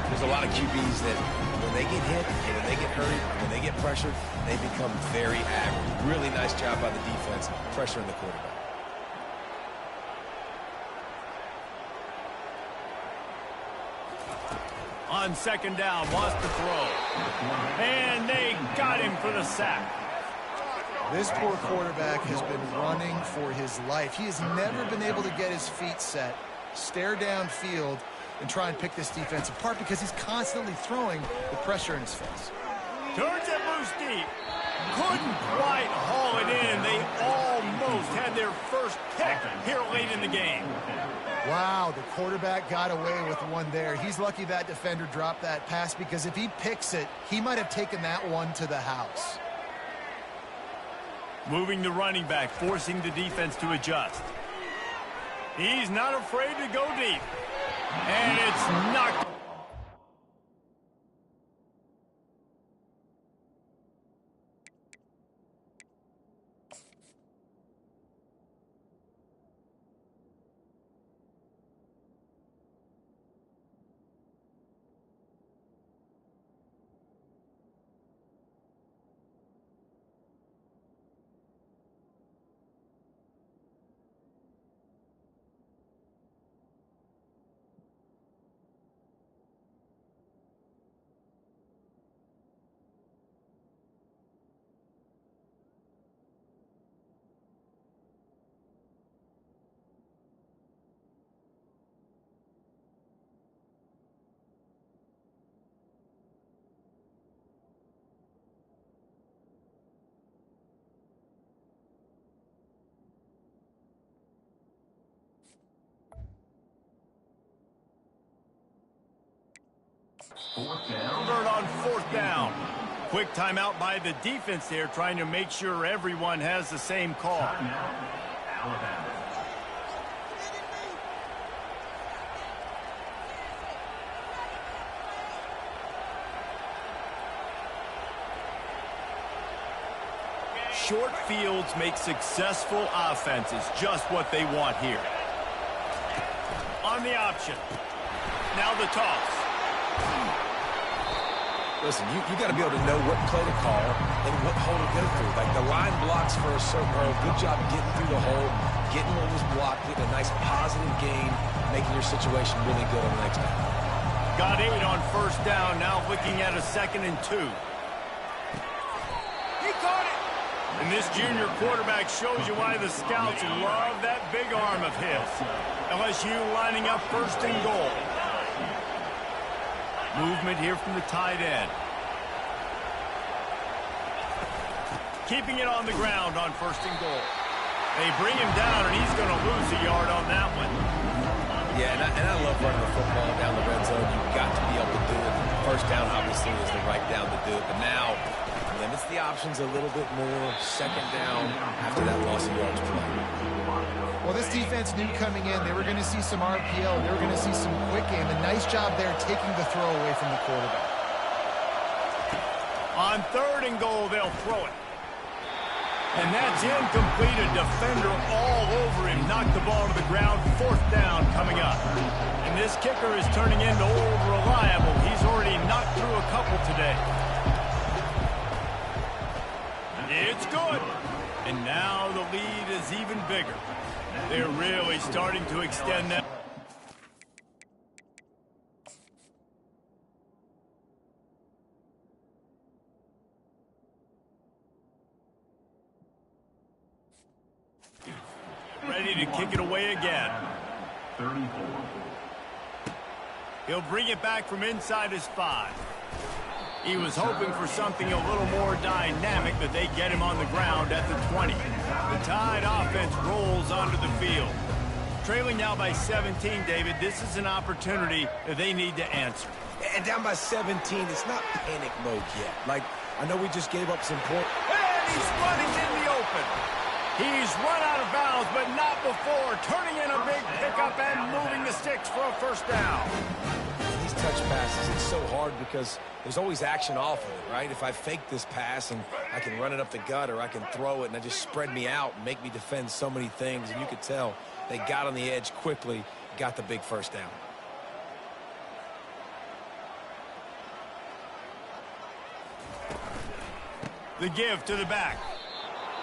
There's a lot of QBs that when they get hit, and when they get hurt, and when they get pressured, they become very average. Really nice job by the defense, pressuring the quarterback. On second down, wants to throw. And they got him for the sack. This poor quarterback has been running for his life. He has never been able to get his feet set, stare downfield, and try and pick this defense apart because he's constantly throwing the pressure in his face. Turns it loose deep. Couldn't quite haul it in. They almost had their first pick here late in the game. Wow, the quarterback got away with one there. He's lucky that defender dropped that pass, because if he picks it, he might have taken that one to the house. Moving the running back, forcing the defense to adjust. He's not afraid to go deep. And it's knocked. Convert on fourth down. Quick timeout by the defense there, trying to make sure everyone has the same call. Alabama. Short fields make successful offenses just what they want here. On the option. Now the toss. Listen, you got to be able to know what play to call and what hole to go through. Like, the line blocks for a certain hole. Good job getting through the hole, getting what was blocked, getting a nice positive gain, making your situation really good on the next down. Got 8 on first down, now looking at a 2nd and 2. He caught it! And this junior quarterback shows you why the scouts love that big arm of his. LSU lining up 1st and goal. Movement here from the tight end. Keeping it on the ground on 1st and goal. They bring him down, and he's going to lose a yard on that one. Yeah, and I love running the football down the red zone. You've got to be able to do it. First down, obviously, is the right down to do it. But now, limits the options a little bit more. 2nd down after that loss of yards play. Well, this defense knew coming in they were going to see some RPO. They were going to see some quick game. A nice job there taking the throw away from the quarterback. On 3rd and goal, they'll throw it. And that's incomplete. A defender all over him. Knocked the ball to the ground. 4th down coming up. And this kicker is turning into old reliable. He's already knocked through a couple today. It's good. And now the lead is even bigger. They're really starting to extend that. Ready to kick it away again. 34. He'll bring it back from inside his 5. He was hoping for something a little more dynamic, but they get him on the ground at the 20. The Tide offense rolls onto the field. Trailing now by 17, David, this is an opportunity that they need to answer. And down by 17, it's not panic mode yet. Like, I know we just gave up some points. And he's running in the open. He's run out of bounds, but not before. Turning in a big pickup and moving the sticks for a 1st down. These touch passes, it's so hard because there's always action off of it, right? If I fake this pass and I can run it up the gut, or I can throw it and I just spread me out and make me defend so many things, and you could tell they got on the edge quickly, got the big 1st down. The give to the back.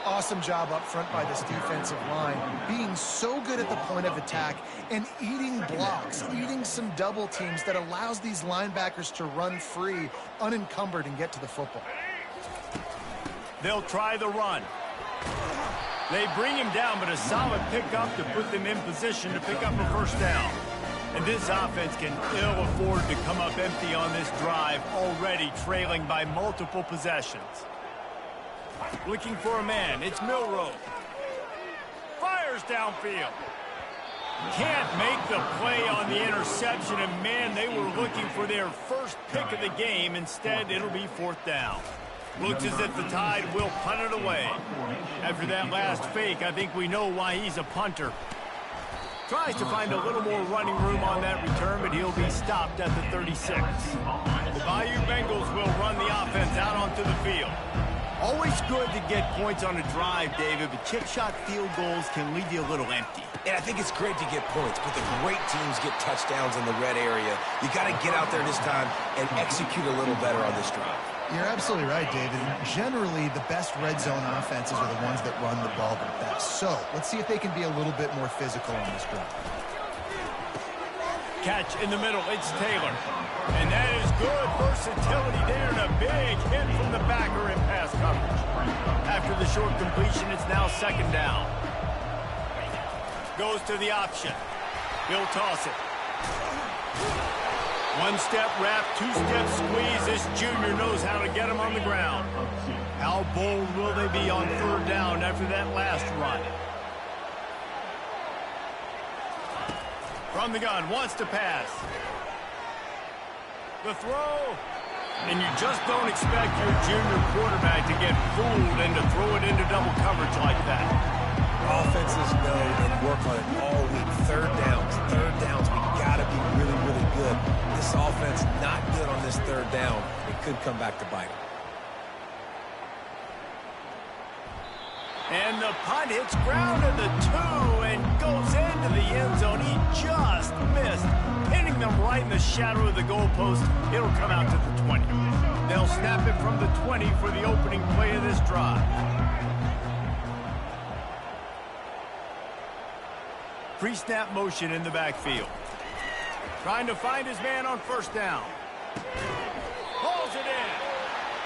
Awesome job up front by this defensive line, being so good at the point of attack and eating blocks, eating some double teams that allows these linebackers to run free, unencumbered, and get to the football. They'll try the run. They bring him down, but a solid pickup to put them in position to pick up a 1st down. And this offense can ill afford to come up empty on this drive, already trailing by multiple possessions. Looking for a man. It's Milroe. Fires downfield. Can't make the play on the interception, and man, they were looking for their first pick of the game. Instead, it'll be 4th down. Looks as if the Tide will punt it away. After that last fake, I think we know why he's a punter. Tries to find a little more running room on that return, but he'll be stopped at the 36. The Bayou Bengals will run the offense out onto the field. Always good to get points on a drive, David, but chip shot field goals can leave you a little empty. And I think it's great to get points, but the great teams get touchdowns in the red area. You got to get out there this time and execute a little better on this drive. You're absolutely right, David. Generally, the best red zone offenses are the ones that run the ball the best. So let's see if they can be a little bit more physical on this drive. Catch in the middle. It's Taylor. And that is good versatility there, and a big hit from the backer in pass coverage. After the short completion, it's now 2nd down. Goes to the option. He'll toss it. 1-step wrap, 2-step squeeze. This junior knows how to get him on the ground. How bold will they be on 3rd down after that last run? From the gun, wants to pass. The throw. And you just don't expect your junior quarterback to get fooled and to throw it into double coverage like that. Offenses know and work on it all week. 3rd downs, we got to be really, really good. This offense not good on this 3rd down. It could come back to bite them. And the punt hits ground at the 2 and goes into the end zone. He just missed, hitting them right in the shadow of the goalpost. It'll come out to the 20. They'll snap it from the 20 for the opening play of this drive. Pre-snap motion in the backfield. Trying to find his man on 1st down. Pulls it in.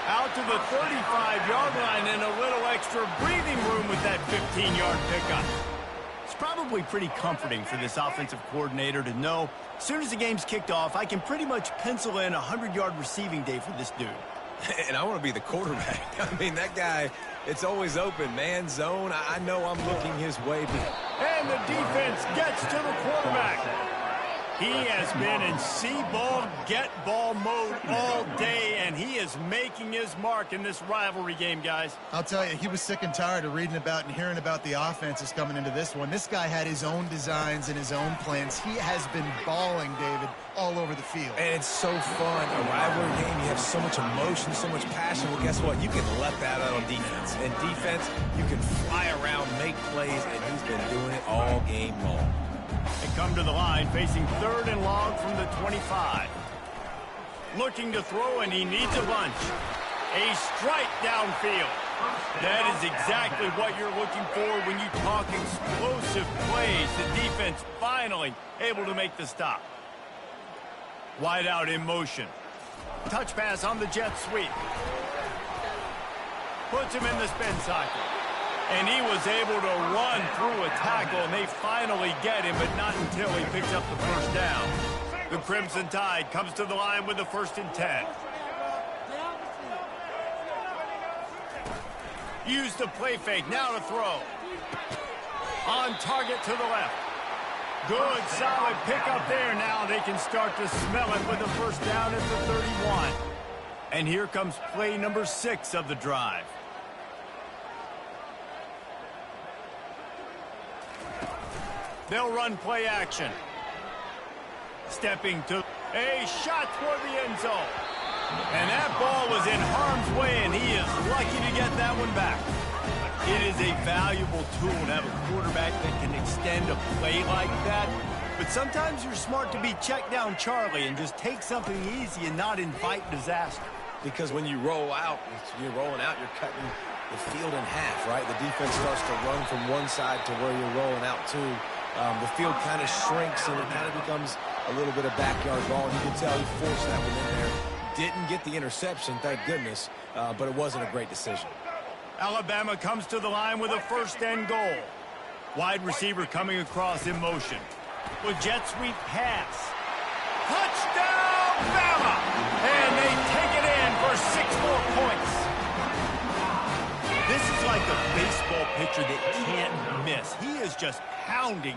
Out to the 35-yard line and a little extra breathing room with that 15-yard pickup. It's probably pretty comforting for this offensive coordinator to know as soon as the game's kicked off, I can pretty much pencil in a 100-yard receiving day for this dude. And I want to be the quarterback. I mean, that guy, it's always open, man, zone. I know I'm looking his way. And the defense gets to the quarterback. He has been in see-ball, get-ball mode all day, and he is making his mark in this rivalry game, guys. I'll tell you, he was sick and tired of reading about and hearing about the offenses coming into this one. This guy had his own designs and his own plans. He has been balling, David, all over the field. And it's so fun. A rivalry game, you have so much emotion, so much passion. Well, guess what? You can let that out on defense. And defense, you can fly around, make plays, and he's been doing it all game long. They come to the line, facing 3rd and long from the 25. Looking to throw, and he needs a bunch. A strike downfield. That is exactly what you're looking for when you talk explosive plays. The defense finally able to make the stop. Wide out in motion. Touch pass on the jet sweep. Puts him in the spin cycle. And he was able to run through a tackle, and they finally get him, but not until he picks up the 1st down. The Crimson Tide comes to the line with the 1st and 10. Use the play fake, now to throw. On target to the left. Good, solid pickup there. Now they can start to smell it with the 1st down at the 31. And here comes play number 6 of the drive. They'll run play action. Stepping to a shot toward the end zone. And that ball was in harm's way, and he is lucky to get that one back. It is a valuable tool to have a quarterback that can extend a play like that. But sometimes you're smart to be check down Charlie and just take something easy and not invite disaster. Because when you roll out, you're rolling out, you're cutting the field in half, right? The defense starts to run from one side to where you're rolling out to. The field kind of shrinks, and it kind of becomes a little bit of backyard ball. And you can tell he forced that one in there. Didn't get the interception, thank goodness, but it wasn't a great decision. Alabama comes to the line with a 1st and goal. Wide receiver coming across in motion. With jet sweep pass. Touchdown, Bama! And they take it in for 6 more points. This a baseball pitcher that can't miss. He is just pounding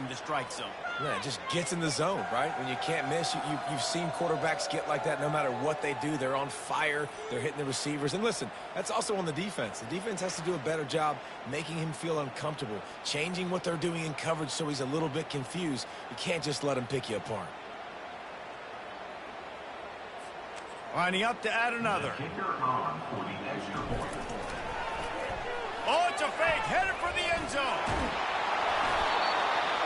the strike zone. Yeah, it just gets in the zone, right? When you can't miss, you've seen quarterbacks get like that no matter what they do. They're on fire. They're hitting the receivers. And listen, that's also on the defense. The defense has to do a better job making him feel uncomfortable, changing what they're doing in coverage so he's a little bit confused. You can't just let him pick you apart. Lining up to add another. Oh, it's a fake. Headed for the end zone.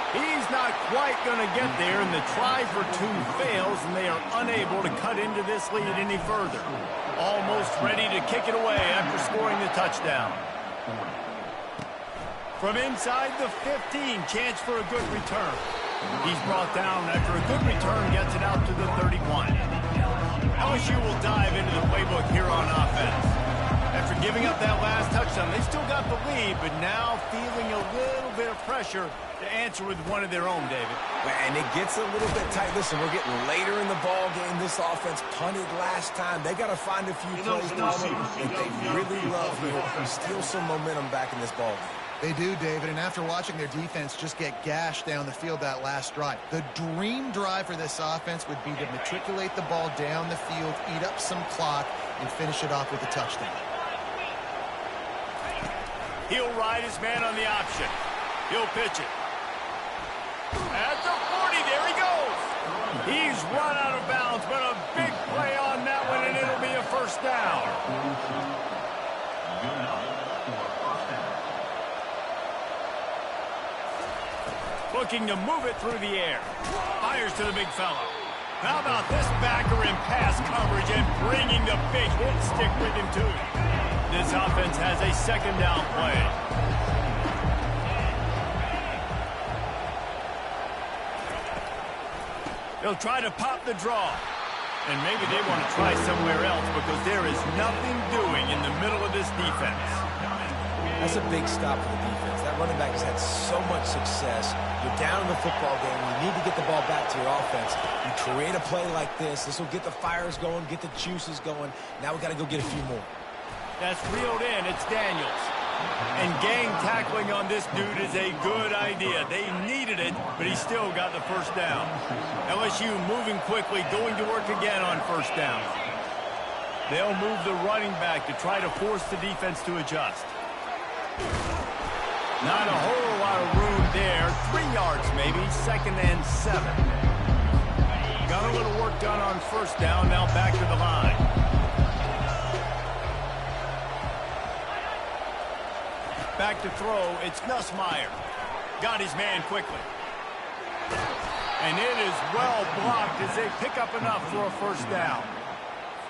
He's not quite going to get there, and the try for two fails, and they are unable to cut into this lead any further. Almost ready to kick it away after scoring the touchdown. From inside the 15, chance for a good return. He's brought down after a good return, gets it out to the 31. LSU will dive into the playbook here on offense. After giving up that last touchdown, they've still got the lead, but now feeling a little bit of pressure to answer with one of their own, David. And it gets a little bit tight. Listen, we're getting later in the ball game. This offense punted last time. They got to find a few plays that they really love here to steal some momentum back in this ball game. They do, David, and after watching their defense just get gashed down the field that last drive, the dream drive for this offense would be to matriculate the ball down the field, eat up some clock, and finish it off with a touchdown. He'll ride his man on the option. He'll pitch it. At the 40, there he goes. He's run out of bounds, but a big play on that one, and it'll be a first down. Looking to move it through the air. Fires to the big fella. How about this backer in pass coverage and bringing the big hit stick with him, too. This offense has a second down play. They'll try to pop the draw. And maybe they want to try somewhere else because there is nothing doing in the middle of this defense. That's a big stop for the defense. That running back has had so much success. You're down in the football game. You need to get the ball back to your offense. You create a play like this. This will get the fires going, get the juices going. Now we got to go get a few more. That's reeled in. It's Daniels. And gang tackling on this dude is a good idea. They needed it, but he still got the first down. LSU moving quickly, going to work again on first down. They'll move the running back to try to force the defense to adjust. Not a whole lot of room there. 3 yards maybe, 2nd and 7. Got a little work done on first down, now back to the line. Back to throw, it's Nussmeier. Got his man quickly. And it is well blocked as they pick up enough for a first down.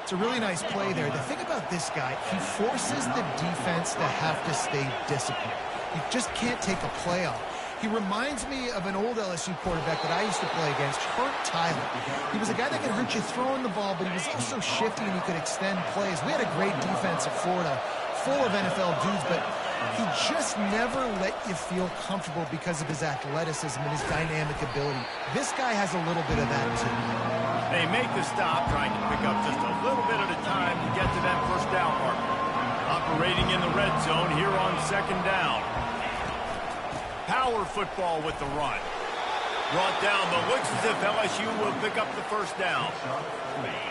It's a really nice play there. The thing about this guy, he forces the defense to have to stay disciplined. You just can't take a play off. He reminds me of an old LSU quarterback that I used to play against, Hurt Tyler. He was a guy that could hurt you throwing the ball, but he was also shifty and he could extend plays. We had a great defense at Florida, full of NFL dudes, but he just never let you feel comfortable because of his athleticism and his dynamic ability. This guy has a little bit of that, too. They make the stop, trying to pick up just a little bit at a time to get to that first down mark. Operating in the red zone here on second down. Power football with the run. Brought down, but looks as if LSU will pick up the first down.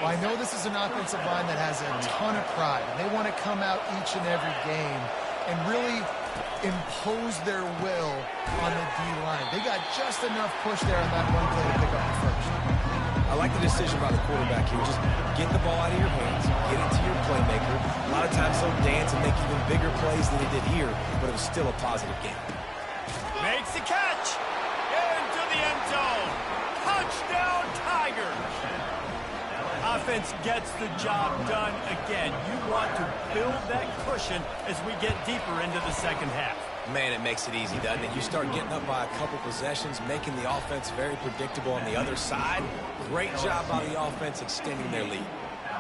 Well, I know this is an offensive line that has a ton of pride. They want to come out each and every game and really impose their will on the D-line. They got just enough push there on that one play to pick up the first. I like the decision by the quarterback here. Just get the ball out of your hands, get it to your playmaker. A lot of times he'll dance and make even bigger plays than he did here, but it was still a positive game. Makes the catch. Into the end zone. Touchdown, Tigers. Offense gets the job done again. You want to build that cushion as we get deeper into the second half. Man, it makes it easy, doesn't it? You start getting up by a couple possessions, making the offense very predictable on the other side. Great job by the offense extending their lead.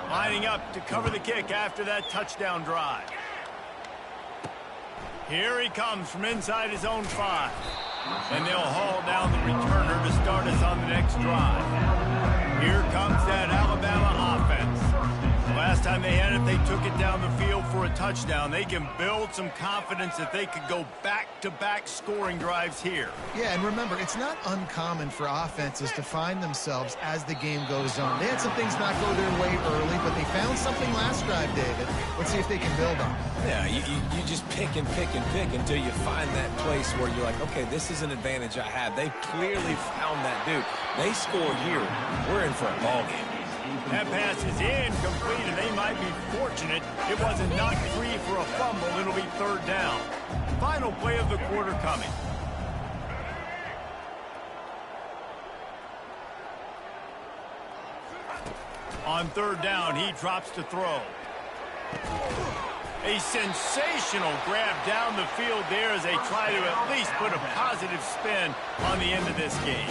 Lining up to cover the kick after that touchdown drive. Here he comes from inside his own 5. And they'll haul down the returner to start us on the next drive. Here comes that Alabama offense. Last time they had it, they took it down the field for a touchdown. They can build some confidence that they could go back-to-back scoring drives here. Yeah, and remember, it's not uncommon for offenses to find themselves as the game goes on. They had some things not go their way early, but they found something last drive, David. Let's see if they can build on it. Yeah, you just pick and pick and pick until you find that place where you're like, okay, this is an advantage I have. They clearly found that dude. They score here. We're in for a ball game. That pass is incomplete, and they might be fortunate it wasn't knocked free for a fumble. It'll be third down. Final play of the quarter coming. On third down, he drops to throw. A sensational grab down the field there as they try to at least put a positive spin on the end of this game.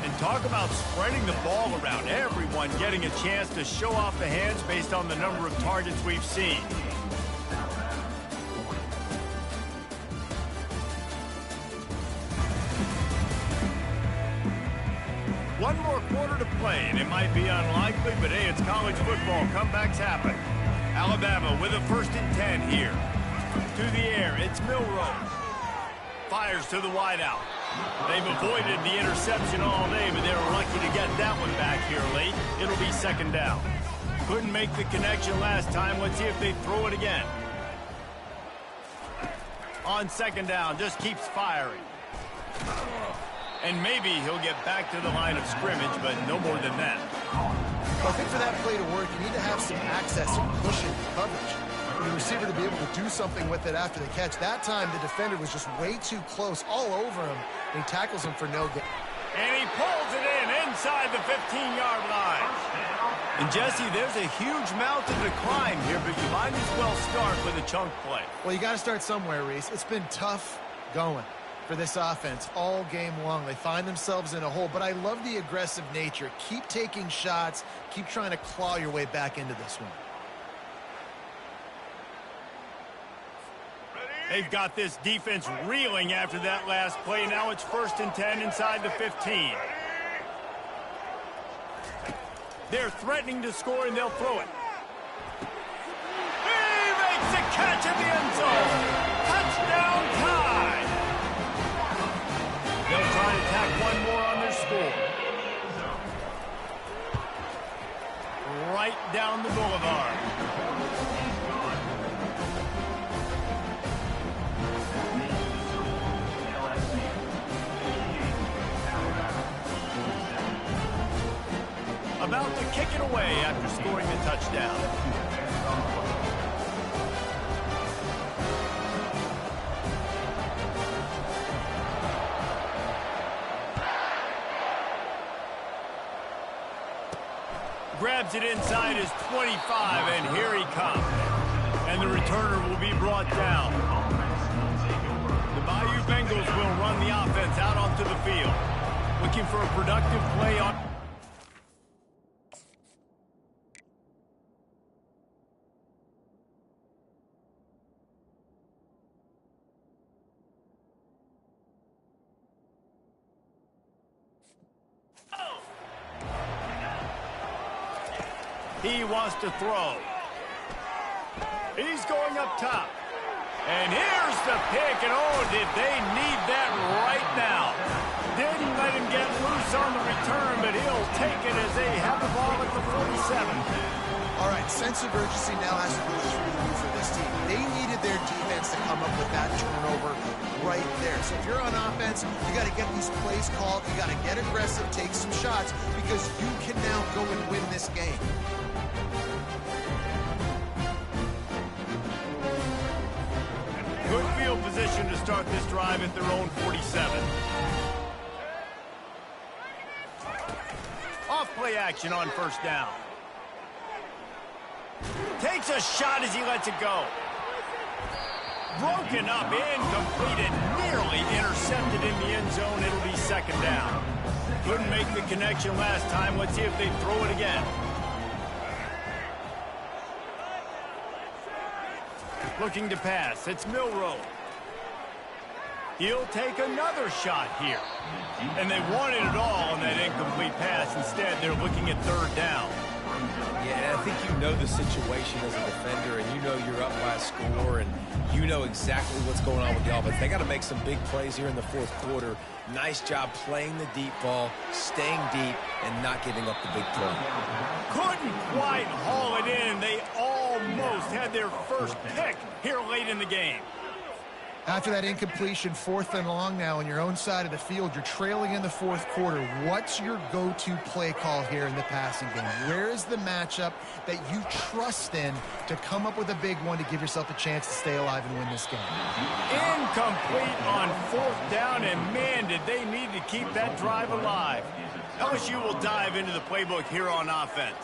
And talk about spreading the ball around. Everyone getting a chance to show off the hands based on the number of targets we've seen. One more quarter to play, and it might be unlikely, but hey, it's college football. Comebacks happen. Alabama with a 1st and 10 here. To the air, it's Milroe. Fires to the wideout. They've avoided the interception all day, but they were lucky to get that one back here late. It'll be 2nd down. Couldn't make the connection last time. Let's see if they throw it again. On 2nd down, just keeps firing. And maybe he'll get back to the line of scrimmage, but no more than that. Well, I think for that play to work, you need to have some access and cushion coverage. For the receiver to be able to do something with it after the catch. That time, the defender was just way too close, all over him, and he tackles him for no gain. And he pulls it in inside the 15-yard line. And, Jesse, there's a huge mountain to climb here, but you might as well start with a chunk play. Well, you got to start somewhere, Reese. It's been tough going for this offense all game long. They find themselves in a hole, but I love the aggressive nature. Keep taking shots. Keep trying to claw your way back into this one. They've got this defense reeling after that last play. Now it's 1st and 10 inside the 15. They're threatening to score, and they'll throw it. He makes the catch in the end zone. Touchdown Tide. They'll try to tack one more on their score. Right down the boulevard. About to kick it away after scoring the touchdown. Grabs it inside his 25, and here he comes. And the returner will be brought down. The Bayou Bengals will run the offense out onto the field. Looking for a productive play on... He wants to throw. He's going up top. And here's the pick, and oh, did they need that right now. Didn't let him get loose on the return, but he'll take it as they have the ball at the 47. All right, sense of urgency now has to go through the roof for this team. They needed their defense to come up with that turnover right there. So if you're on offense, you got to get these plays called. You got to get aggressive, take some shots, because you can now go and win this game. Good field position to start this drive at their own 47. Off play action on 1st down. Takes a shot as he lets it go. Broken up, incomplete, and nearly intercepted in the end zone. It'll be 2nd down. Couldn't make the connection last time. Let's see if they throw it again. Looking to pass. It's Milroe. He'll take another shot here. And they wanted it all on that incomplete pass. Instead, they're looking at 3rd down. Yeah, and I think you know the situation as a defender, and you know you're up by a score, and you know exactly what's going on with the offense. They got to make some big plays here in the fourth quarter. Nice job playing the deep ball, staying deep, and not giving up the big play. Couldn't quite haul it in. They almost had their first pick here late in the game. After that incompletion, 4th and long now on your own side of the field, you're trailing in the fourth quarter. What's your go-to play call here in the passing game? Where is the matchup that you trust in to come up with a big one to give yourself a chance to stay alive and win this game? Incomplete on 4th down, and man, did they need to keep that drive alive. LSU will dive into the playbook here on offense.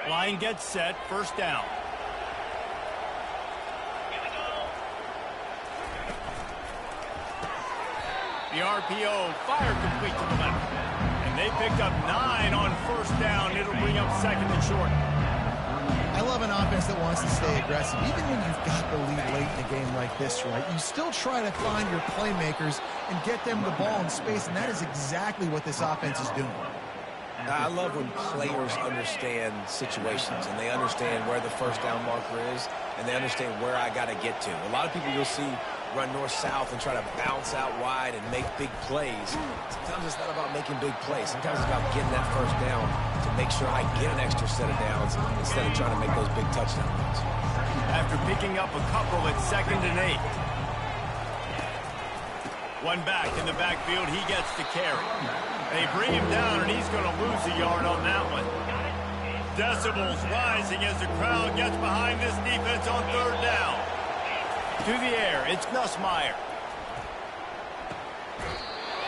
Line gets set, 1st down. The RPO, fire complete to the left. And they picked up 9 on 1st down. It'll bring up 2nd and short. I love an offense that wants to stay aggressive. Even when you've got the lead late in a game like this, right, you still try to find your playmakers and get them the ball in space, and that is exactly what this offense is doing. I love when players understand situations and they understand where the 1st down marker is and they understand where I got to get to. A lot of people you'll see run north-south and try to bounce out wide and make big plays. Sometimes it's not about making big plays. Sometimes it's about getting that 1st down to make sure I get an extra set of downs instead of trying to make those big touchdown runs. After picking up a couple at 2nd and 8. One back in the backfield, he gets the carry. They bring him down, and he's going to lose a yard on that one. Decibels rising as the crowd gets behind this defense on 3rd down. To the air, it's Nussmeier.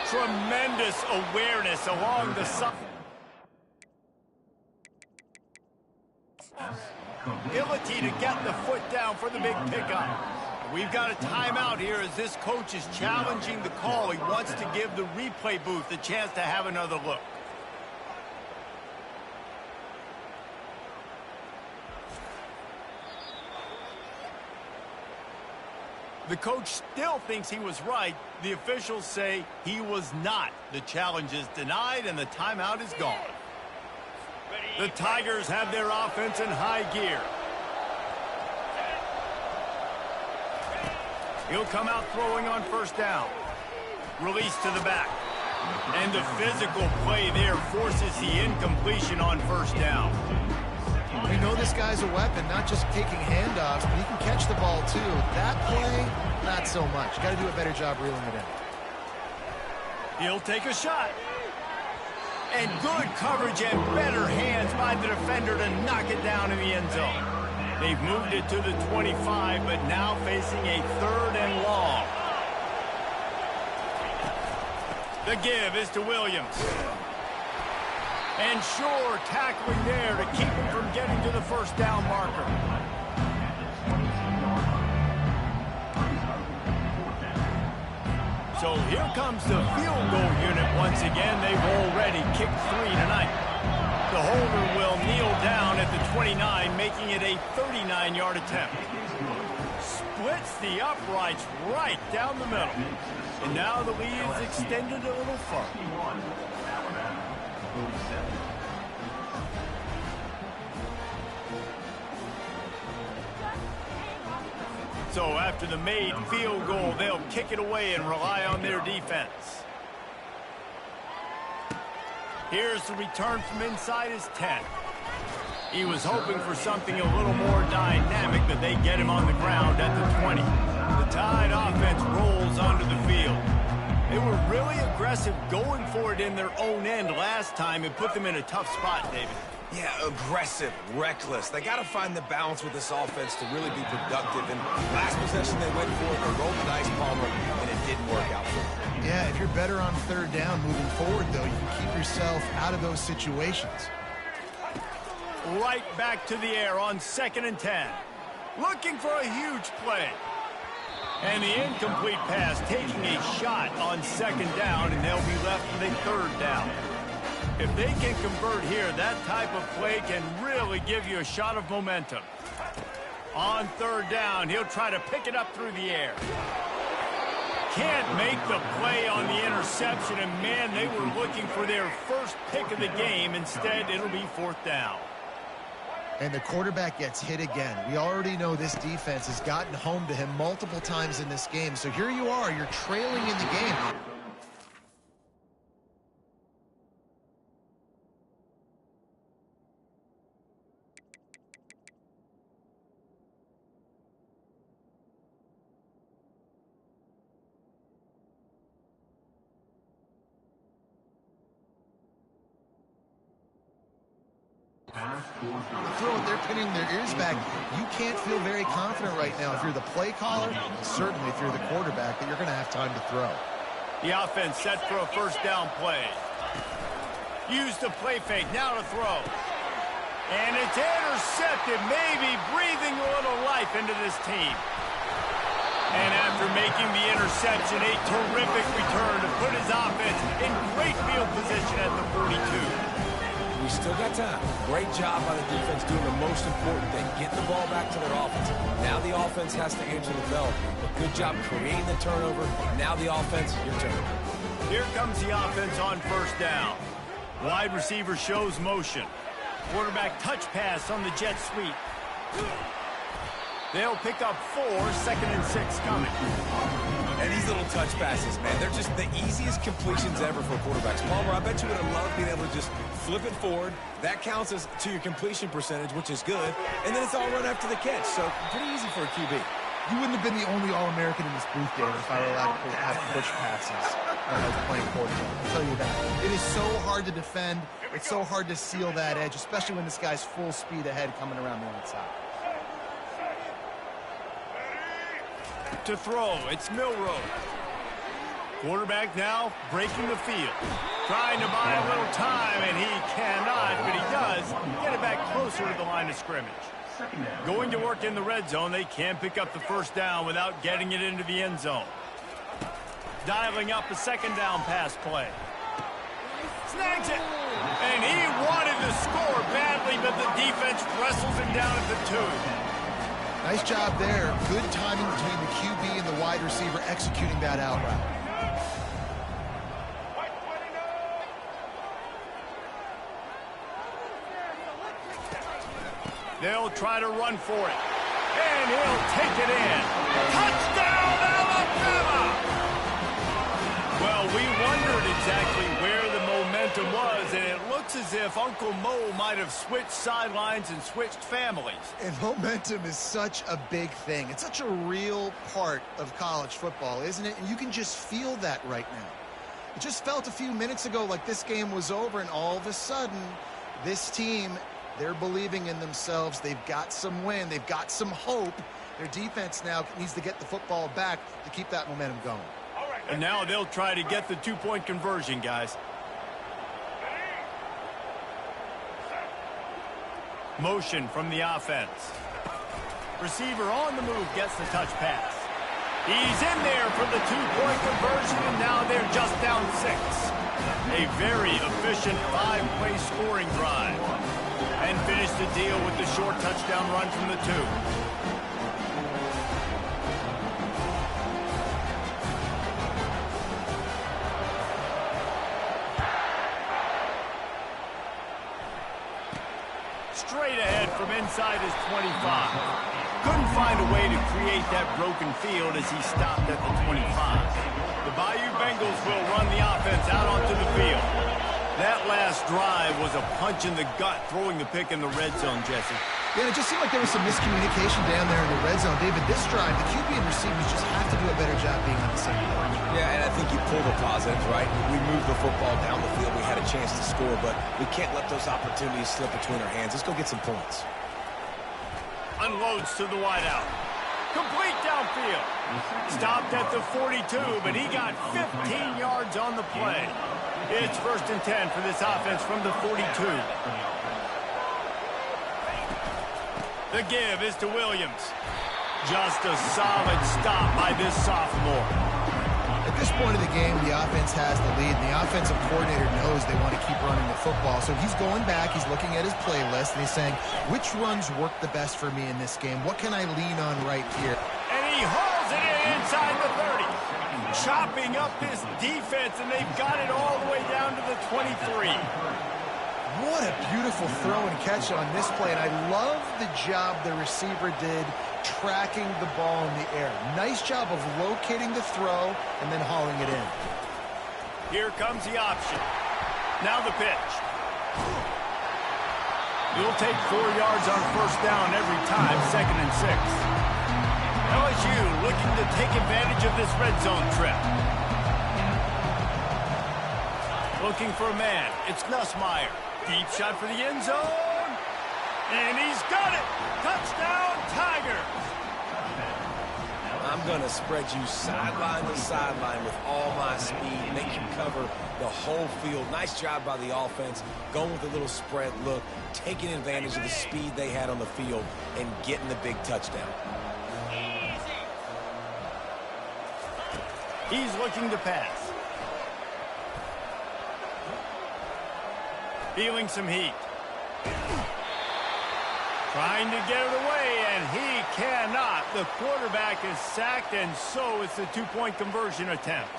Tremendous awareness along the side. Ability to get the foot down for the big pickup. We've got a timeout here as this coach is challenging the call. He wants to give the replay booth a chance to have another look. The coach still thinks he was right. The officials say he was not. The challenge is denied and the timeout is gone. The Tigers have their offense in high gear. He'll come out throwing on 1st down. Release to the back. And the physical play there forces the incompletion on 1st down. We know this guy's a weapon, not just taking handoffs, but he can catch the ball too. That play, not so much. Got to do a better job reeling it in. He'll take a shot. And good coverage and better hands by the defender to knock it down in the end zone. They've moved it to the 25, but now facing a 3rd and long. The give is to Williams. And sure, tackling there to keep him from getting to the 1st down marker. So here comes the field goal unit once again. They've already kicked 3 tonight. The holder will kneel down at the 29, making it a 39-yard attempt. Splits the uprights right down the middle. And now the lead is extended a little further. So after the made field goal, they'll kick it away and rely on their defense. Here's the return from inside his 10. He was hoping for something a little more dynamic, but they get him on the ground at the 20. The Tide offense rolls onto the field. They were really aggressive going for it in their own end last time and put them in a tough spot, David. Yeah, aggressive, reckless. They got to find the balance with this offense to really be productive. And last possession they went for it, they rolled the dice, Palmer, and it didn't work out for them. Yeah, if you're better on 3rd down moving forward, though, you can keep yourself out of those situations. Right back to the air on 2nd and 10. Looking for a huge play. And the incomplete pass taking a shot on 2nd down, and they'll be left with a 3rd down. If they can convert here, that type of play can really give you a shot of momentum. On 3rd down, he'll try to pick it up through the air. can't make the play on the interception, and man, they were looking for their first pick of the game. Instead, it'll be 4th down. And the quarterback gets hit again. We already know this defense has gotten home to him multiple times in this game. So here you are, you're trailing in the game. They're pinning their ears back. You can't feel very confident right now if you're the play caller, certainly if you're the quarterback, that you're going to have time to throw. The offense set for a 1st down play. Use the play fake, now to throw. And it's intercepted, maybe breathing a little life into this team. And after making the interception, a terrific return to put his offense in great field position at the 42. We still got time. Great job by the defense doing the most important thing, getting the ball back to their offense. Now the offense has to answer the bell. But good job creating the turnover. Now the offense, your turn. Here comes the offense on 1st down. Wide receiver shows motion. Quarterback touch pass on the jet sweep. They'll pick up 4, 2nd and 6 coming. And these little touch passes, man, they're just the easiest completions ever for quarterbacks. Palmer, I bet you would have loved being able to just flip it forward. That counts as to your completion percentage, which is good. And then it's all run after the catch, so pretty easy for a QB. You wouldn't have been the only All-American in this booth, David, if I were allowed to have push passes when I was playing quarterback. I'll tell you that. It is so hard to defend. It's so hard to seal that edge, especially when this guy's full speed ahead coming around the outside. To throw, it's Milroe. Quarterback now breaking the field. Trying to buy a little time, and he cannot, but he does get it back closer to the line of scrimmage. Going to work in the red zone, they can't pick up the 1st down without getting it into the end zone. Dialing up a 2nd down pass play. Snags it! And he wanted to score badly, but the defense wrestles him down at the 2. Nice job there. Good timing between the QB and the wide receiver executing that out route. They'll try to run for it. And he'll take it in. Touchdown, Alabama! Well, we wondered exactly where the momentum was, and it looks as if Uncle Mo might have switched sidelines and switched families. And momentum is such a big thing. It's such a real part of college football, isn't it? And you can just feel that right now. It just felt a few minutes ago like this game was over, and all of a sudden, this team, they're believing in themselves. They've got some wind. They've got some hope. Their defense now needs to get the football back to keep that momentum going. And now they'll try to get the 2-point conversion, guys. Motion from the offense. Receiver on the move gets the touch pass. He's in there for the 2-point conversion, and now they're just down 6. A very efficient 5-play scoring drive. And finish the deal with the short touchdown run from the 2. Straight ahead from inside his 25. Couldn't find a way to create that broken field as he stopped at the 25. The Bayou Bengals will run the offense out onto the field. That last drive was a punch in the gut, throwing the pick in the red zone, Jesse. Yeah, it just seemed like there was some miscommunication down there in the red zone. David, this drive, the QB and receivers just have to do a better job being on the same page. Yeah, and I think you pull the positives, right? We moved the football down the field. We had a chance to score, but we can't let those opportunities slip between our hands. Let's go get some points. Unloads to the wideout. Complete downfield. Stopped at the 42, but he got 15 yards on the play. It's 1st and 10 for this offense from the 42. The give is to Williams. Just a solid stop by this sophomore. At this point of the game, the offense has the lead, and the offensive coordinator knows they want to keep running the football. So he's going back, he's looking at his playlist, and he's saying, which runs work the best for me in this game? What can I lean on right here? And he hauls it in inside the 30. chopping up this defense, and they've got it all the way down to the 23. What a beautiful throw and catch on this play, and I love the job the receiver did tracking the ball in the air. Nice job of locating the throw and then hauling it in. Here comes the option. Now the pitch. You'll take 4 yards on first down every time, 2nd and 6. LSU looking to take advantage of this red zone trip. Looking for a man. It's Nussmeier. Deep shot for the end zone. And he's got it. Touchdown, Tigers. I'm going to spread you sideline to sideline with all my speed, make you cover the whole field. Nice job by the offense, going with a little spread look, taking advantage of the speed they had on the field, and getting the big touchdown. He's looking to pass. Feeling some heat. Trying to get it away, and he cannot. The quarterback is sacked, and so it's a 2-point conversion attempt.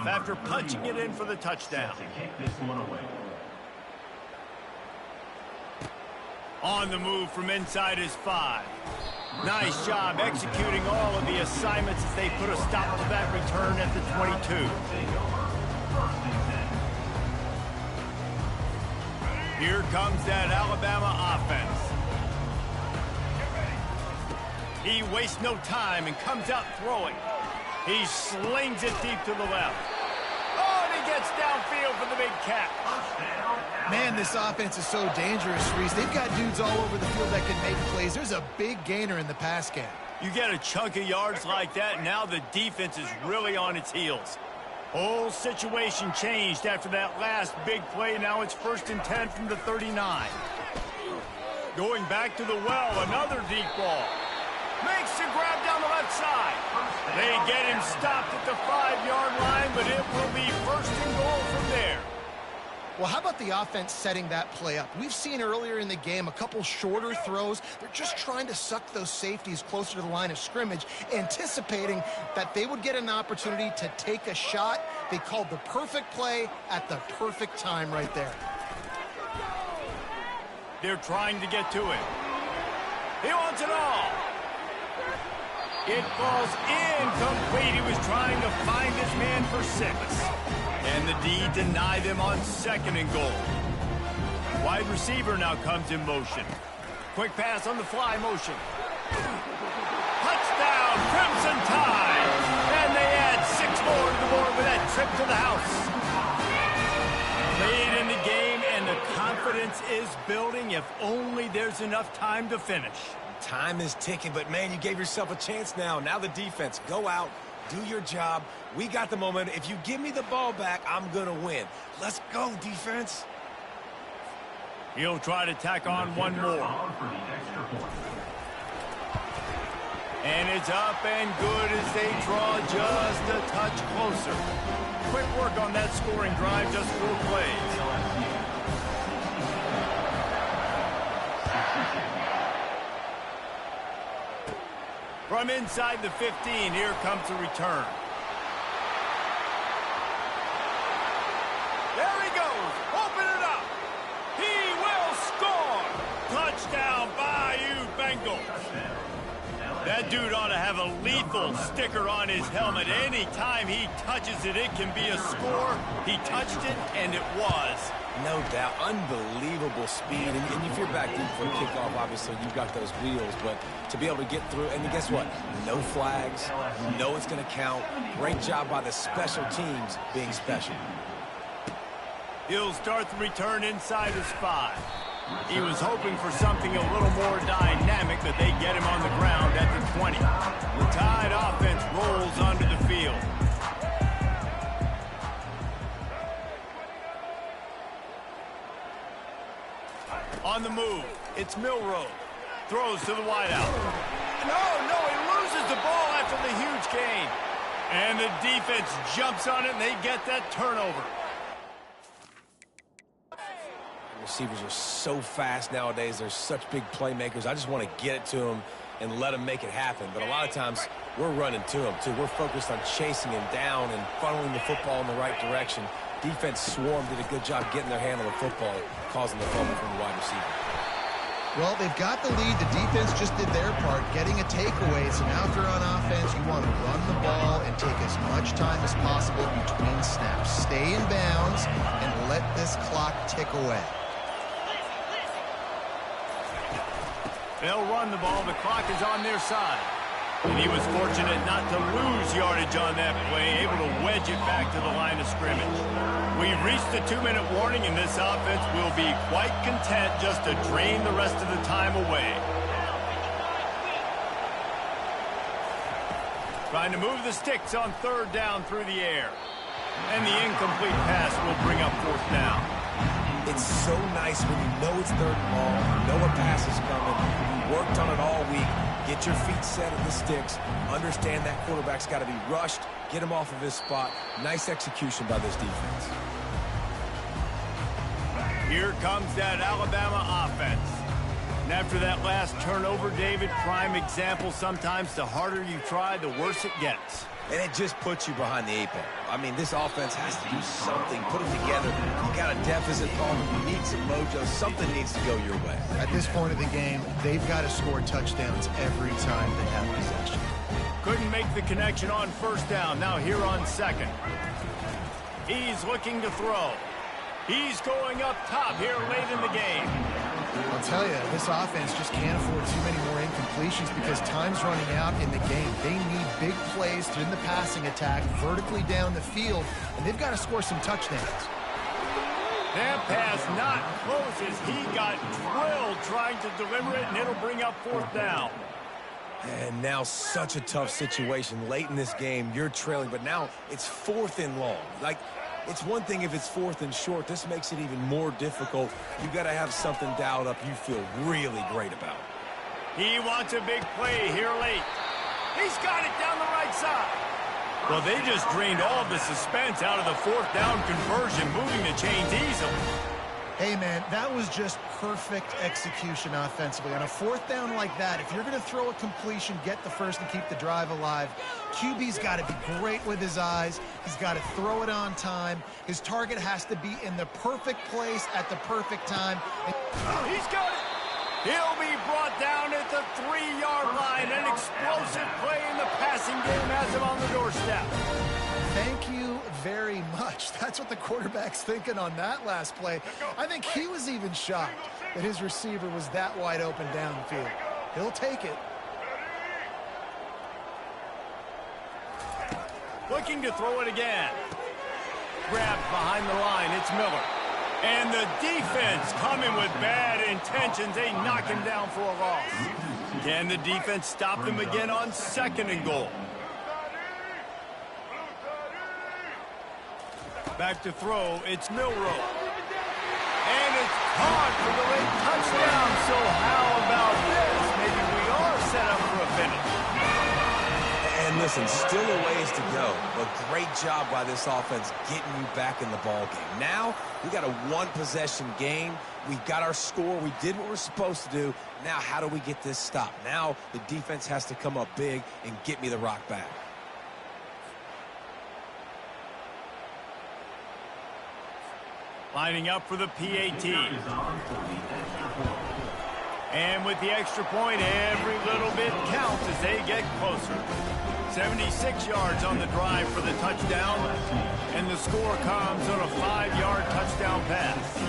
After punching it in for the touchdown. On the move from inside his 5. Nice job executing all of the assignments as they put a stop to that return at the 22. Here comes that Alabama offense. He wastes no time and comes out throwing. He slings it deep to the left. Oh, and he gets downfield for the big catch. Man, this offense is so dangerous, Reese. They've got dudes all over the field that can make plays. There's a big gainer in the pass game. You get a chunk of yards like that, now the defense is really on its heels. Whole situation changed after that last big play. Now it's 1st and 10 from the 39. Going back to the well, another deep ball. Makes the grab down the left side. They get him stopped at the 5-yard line, but it will be 1st and goal from there. Well, how about the offense setting that play up? We've seen earlier in the game a couple shorter throws. They're just trying to suck those safeties closer to the line of scrimmage, anticipating that they would get an opportunity to take a shot. They called the perfect play at the perfect time right there. They're trying to get to it. He wants it all. It falls incomplete. He was trying to find his man for 6. And the D denied him on 2nd and goal. Wide receiver now comes in motion. Quick pass on the fly motion. Touchdown, Crimson Tide. And they add 6 more to the board with that trip to the house. Late in the game, and the confidence is building if only there's enough time to finish. Time is ticking, but, man, you gave yourself a chance now. Now the defense, go out, do your job. We got the momentum. If you give me the ball back, I'm going to win. Let's go, defense. He'll try to tack on one more. And it's up and good as they draw just a touch closer. Quick work on that scoring drive, just 4 plays. From inside the 15, here comes the return. There he goes. Open it up. He will score. Touchdown, Bayou Bengals. That dude ought to have a lethal sticker on his helmet. Anytime he touches it, it can be a score. He touched it, and it was. No doubt. Unbelievable speed. And if you're back deep for a kickoff, obviously you've got those wheels. But to be able to get through, and guess what? No flags. You know it's going to count. Great job by the special teams being special. He'll start the return inside his 5. He was hoping for something a little more dynamic, but they get him on the ground at the 20. The Tide offense rolls onto the field. On the move, It's Milroe. Throws to the wideout. No, he loses the ball after the huge gain. And the defense jumps on it, and they get that turnover. Receivers are so fast nowadays. They're such big playmakers. I just want to get it to them and let them make it happen. But a lot of times, we're running to them, too. We're focused on chasing him down and funneling the football in the right direction. Defense swarm did a good job getting their hand on the football, causing the fumble from the wide receiver. Well, they've got the lead. The defense just did their part, getting a takeaway. So now if you're on offense, you want to run the ball and take as much time as possible between snaps. Stay in bounds and let this clock tick away. They'll run the ball. The clock is on their side. And he was fortunate not to lose yardage on that play, able to wedge it back to the line of scrimmage. We've reached the 2-minute warning, and this offense will be quite content just to drain the rest of the time away. Trying to move the sticks on 3rd down through the air. And the incomplete pass will bring up 4th down. It's so nice when you know it's 3rd and long, you know a pass is coming, you worked on it all week, get your feet set at the sticks, understand that quarterback's got to be rushed, get him off of his spot. Nice execution by this defense. Here comes that Alabama offense. And after that last turnover, David, prime example, sometimes the harder you try, the worse it gets. And it just puts you behind the 8 ball. I mean, this offense has to do something, put it together. You got a deficit problem, you need some mojo, something needs to go your way. At this point of the game, they've got to score touchdowns every time they have possession. Couldn't make the connection on 1st down, now here on 2nd. He's looking to throw. He's going up top here late in the game. I'll tell you, this offense just can't afford too many more incompletions because time's running out in the game. They need big plays in the passing attack, vertically down the field, and they've got to score some touchdowns. That pass not close as he got drilled trying to deliver it, and it'll bring up 4th down. And now such a tough situation. Late in this game, you're trailing, but now it's 4th and long. Like, it's one thing if it's 4th and short. This makes it even more difficult. You got to have something dialed up you feel really great about. He wants a big play here late. He's got it down the right side. Well, they just drained all of the suspense out of the 4th down conversion, moving the chains easily. Hey, man, that was just perfect execution offensively. On a 4th down like that, if you're going to throw a completion, get the first and keep the drive alive, QB's got to be great with his eyes. He's got to throw it on time. His target has to be in the perfect place at the perfect time. He's got it. He'll be brought down at the 3-yard line. An explosive play in the passing game has him on the doorstep. Thank you very much. That's what the quarterback's thinking on that last play. I think he was even shocked that his receiver was that wide open downfield. He'll take it. Looking to throw it again. Grabbed behind the line. It's Miller. And the defense coming with bad intentions. They knock him down for a loss. Can the defense stop them again on 2nd and goal? Back to throw, it's Milroe. And it's caught for the late touchdown. So how about this? Maybe we are set up for a finish. And listen, still a ways to go, but great job by this offense getting you back in the ball game. Now, we got a 1-possession game. We've got our score. We did what we're supposed to do. Now, how do we get this stopped? Now, the defense has to come up big and get me the rock back. Lining up for the PAT. And with the extra point, every little bit counts as they get closer. 76 yards on the drive for the touchdown. And the score comes on a 5-yard touchdown pass.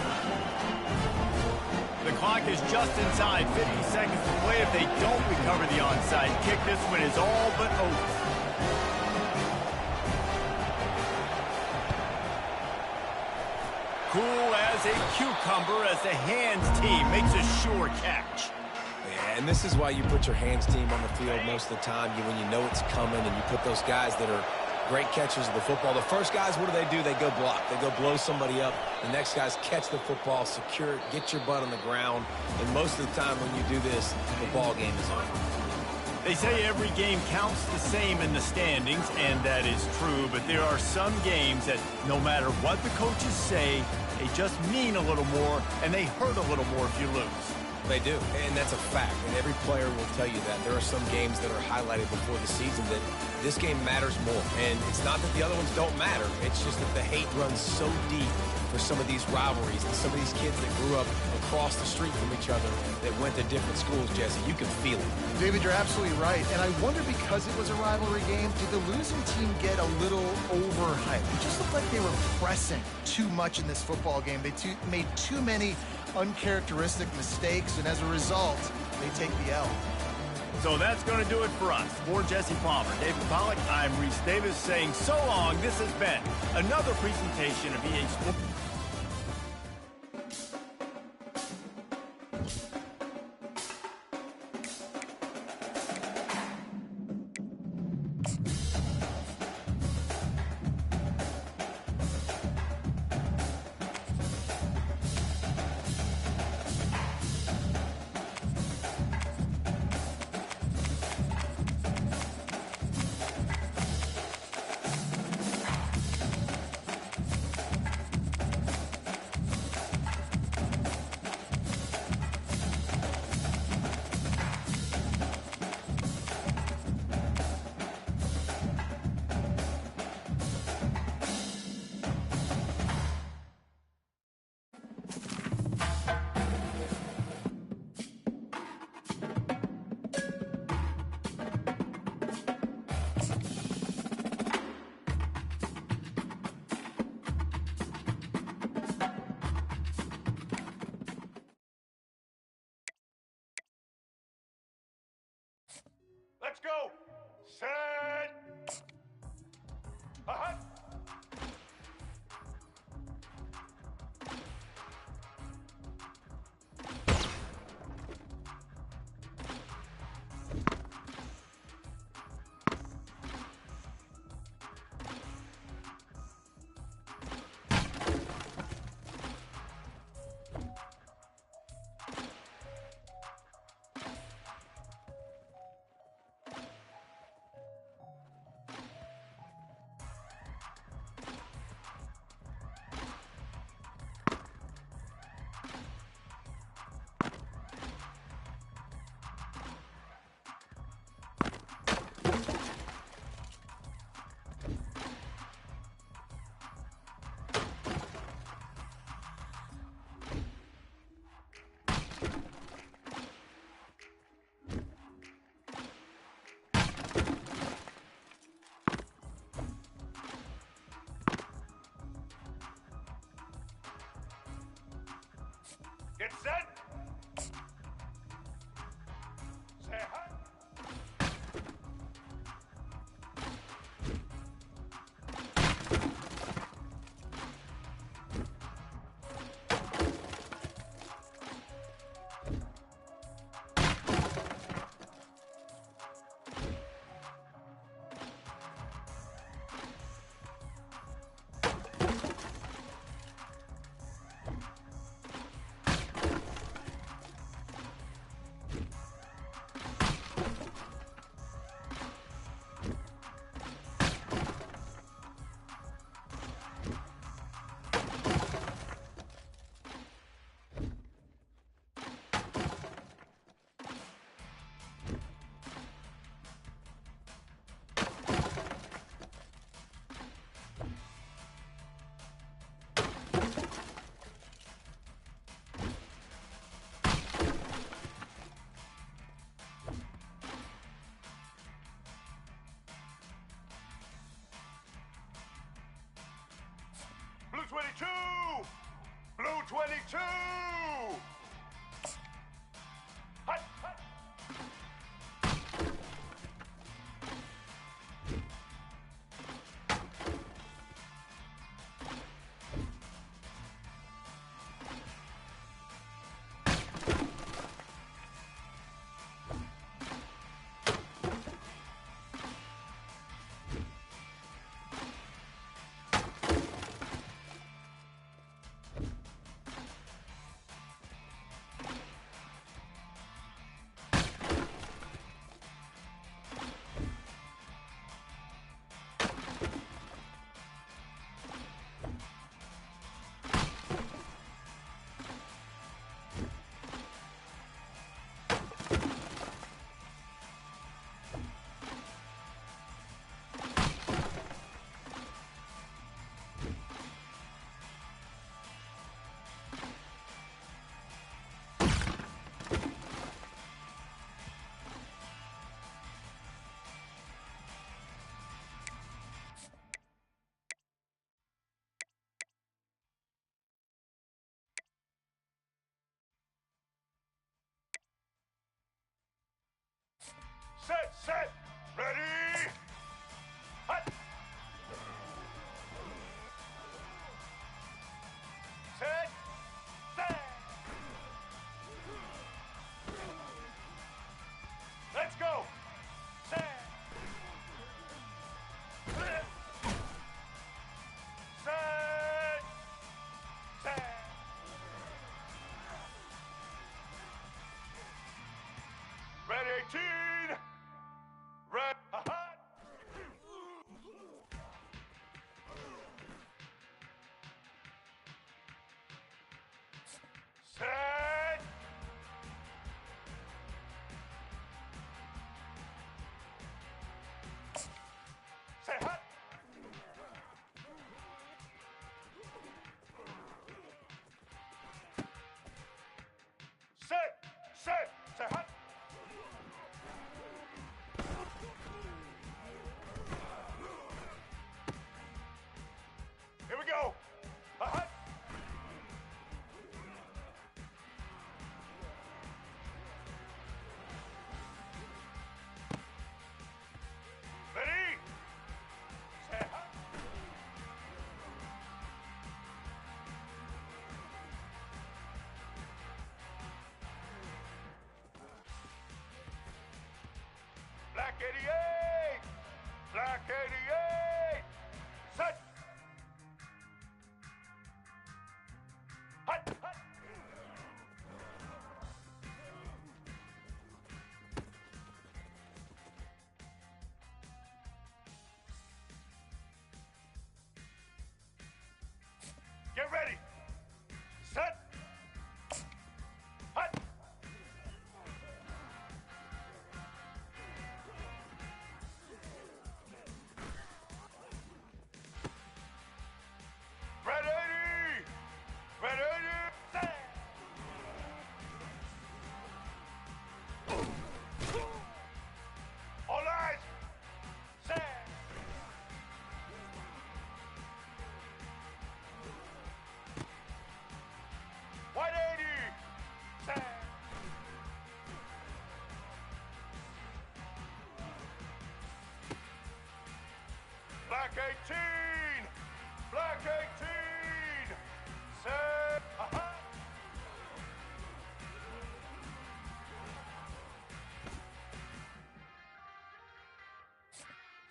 The clock is just inside 50 seconds to play. If they don't recover the onside kick, this one is all but over. Cool as a cucumber as the hands team makes a sure catch. Yeah, and this is why you put your hands team on the field most of the time. When you know it's coming and you put those guys that are great catchers of the football. The first guys, what do? They go block. They go blow somebody up. The next guys catch the football, secure it, get your butt on the ground. And most of the time when you do this, the ball game is over. They say every game counts the same in the standings, and that is true, but there are some games that no matter what the coaches say, they just mean a little more, and they hurt a little more if you lose. They do, and that's a fact, and every player will tell you that. There are some games that are highlighted before the season that this game matters more, and it's not that the other ones don't matter. It's just that the hate runs so deep for some of these rivalries and some of these kids that grew up across the street from each other that went to different schools, Jesse. You can feel it. David, you're absolutely right, and I wonder, because it was a rivalry game, did the losing team get a little overhyped? It just looked like they were pressing too much in this football game. They made too many uncharacteristic mistakes, and as a result, they take the L. So that's going to do it for us. For Jesse Palmer, David Pollack, I'm Reese Davis saying so long. This has been another presentation of EA Sports. Let's go. Set. Uh-huh. Set. Ready. Hut. Set. Let's go. Set. Red 18. Red. Set. Say hut. Set. Say hut. Here we go. Hut. Ready? Say hut. Black 88! Black 88! Set! Hut! Get ready! Set! Hut! Red 80! Red 80! Set! All eyes! Set! White 80! Set! Black 18! Black 18! Set!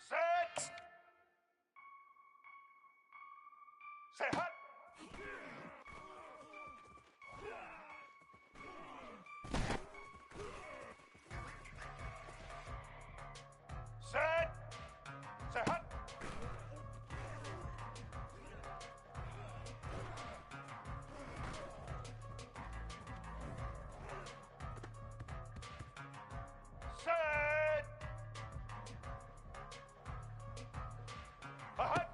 Set! Say hut! Set! Say hut! Set! Hut!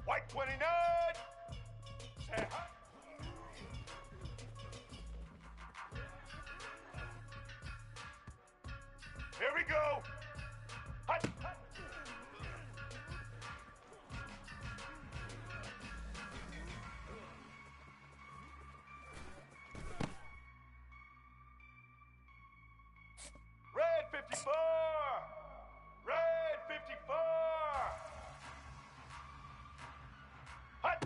White 29! Say hut! Here we go! Hut! Hut! Red 54! Red 54! Hut!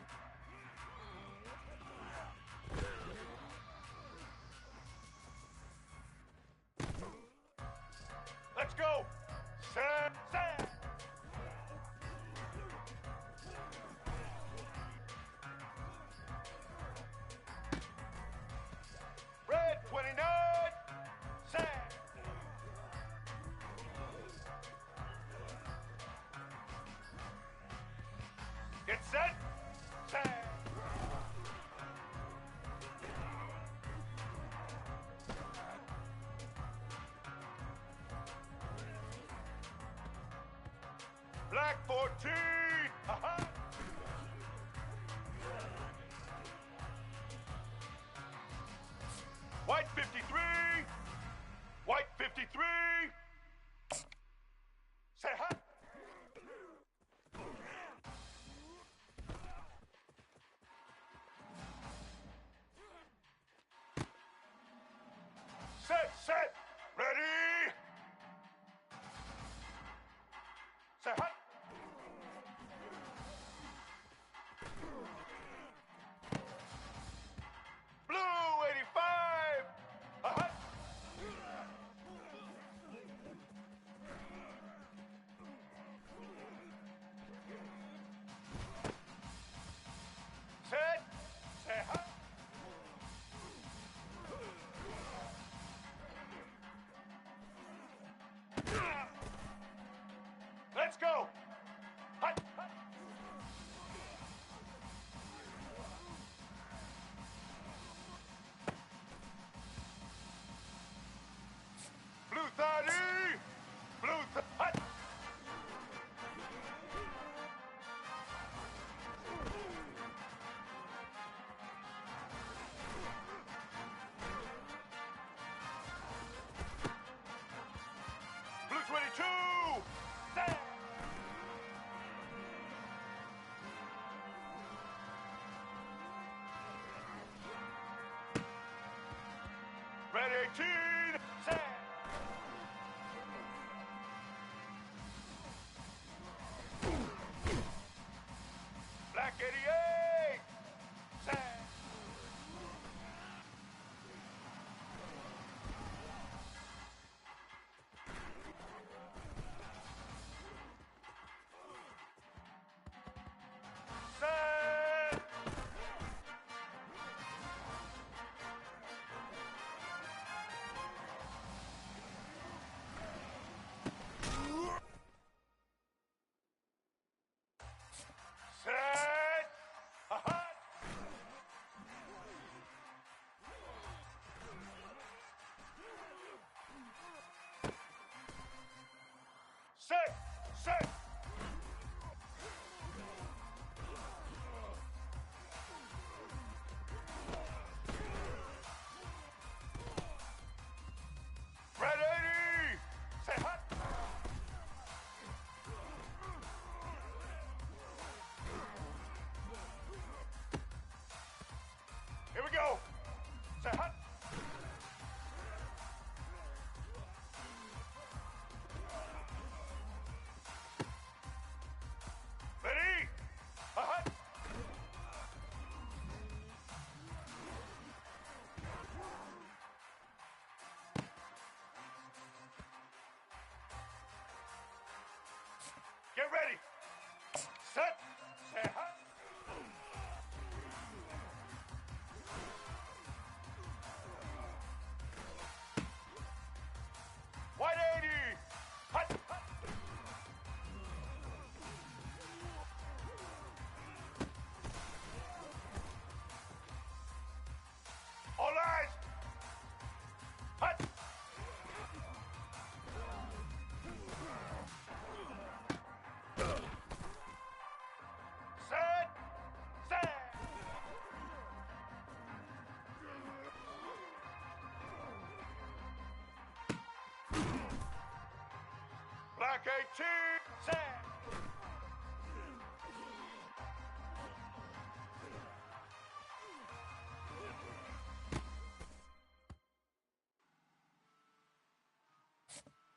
Let's go! Set! Red 29! Set! Get set! Set! Black 14! White 53! White 53! Say hi! Set. Ready. Set. Hut. Blue 85. Hut. Set. Set. Hut. Let's go. Hut. Hut. Blue 30. Blue hut. Blue 22. Set. Red 18. Set. Black 88. Set. Set. Set. Hut. Set. Set. Red 80. Set. Hut. Here we go. Set. Hut. Ready. Hut. Get ready. Set. Set. Hut. White 80. Hut. Hut. All eyes. Hut. Set. Set. Black 18. Set.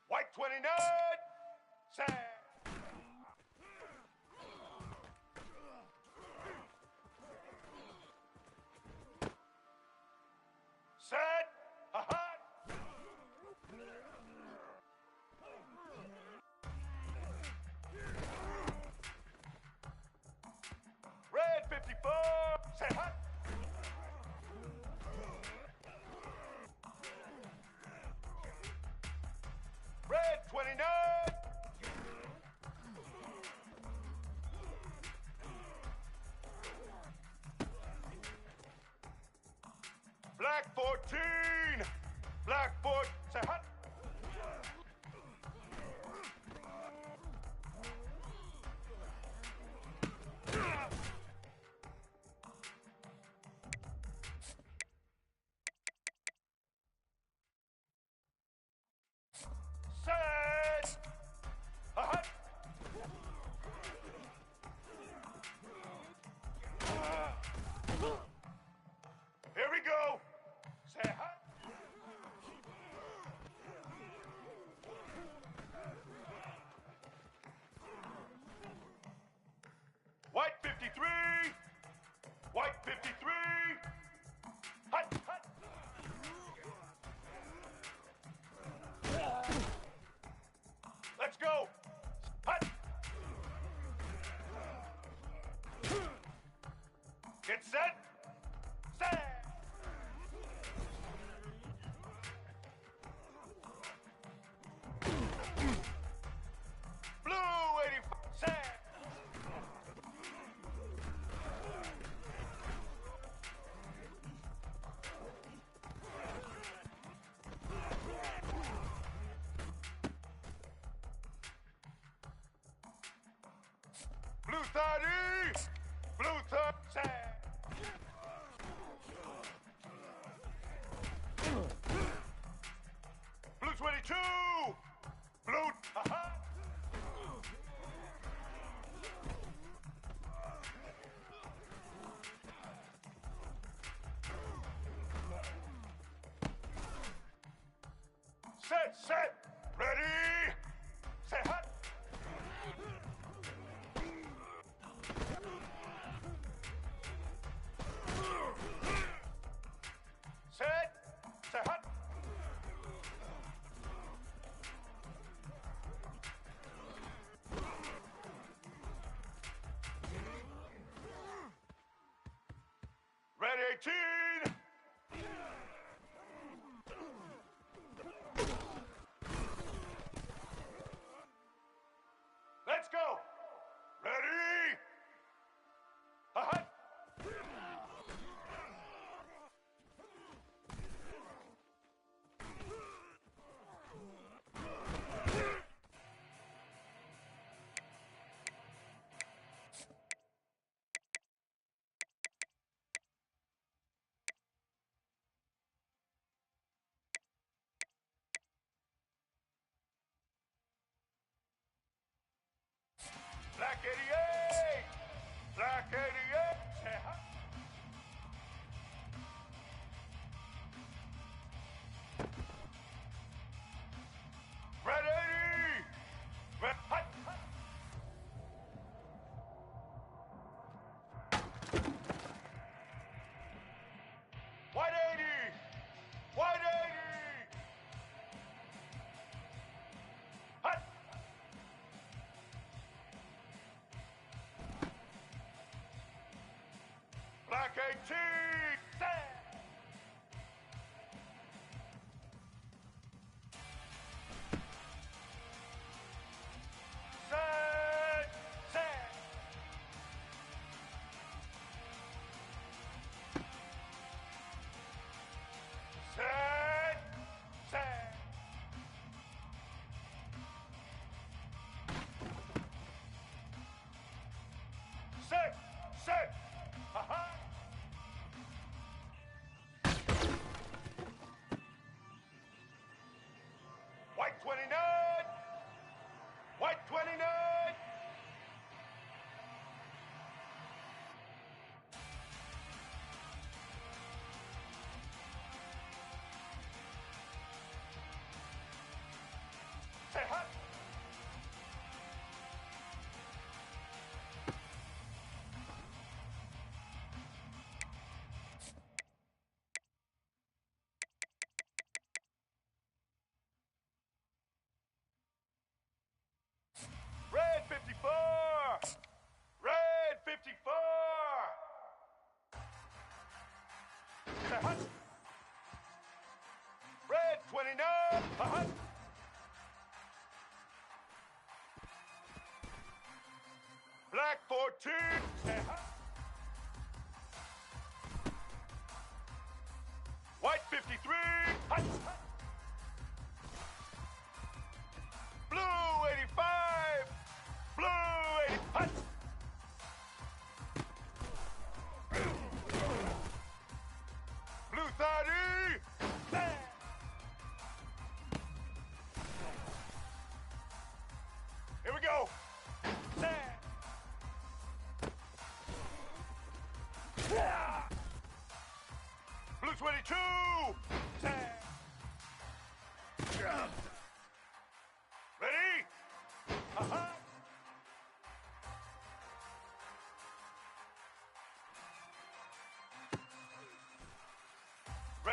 White 29. Set. Set. Hut. Red 54. Set. Hut. Red 29. Black 14. Black 4. Say hut. Set. Hut. Here we go. Say hut. 53. Hut, hut. Let's go. Hut. Get set. Set. Blue 85. Set. Blue 30. Blue 30. Set. Blue 22. Blue. Haha. Set, set. Ready. Set, hut. Set. Set, hut. Ready, 18. Let's go. Ready. Hut. Black 88. Black 88. Say hut. Red 80. Red hut. Hut. White 80. White 80. Hut. Black 18. Set. Set. Set. Set. Set. Set. Set. Ha-ha. White 29. White 29. Say hut. Red 54. Red 54. Say hut. Red 29. Hut. Black 14. Say hut. White 53. Hut. Hut. Blue 85. Blue 80. Hut. Blue 30. Set. Here we go. Set.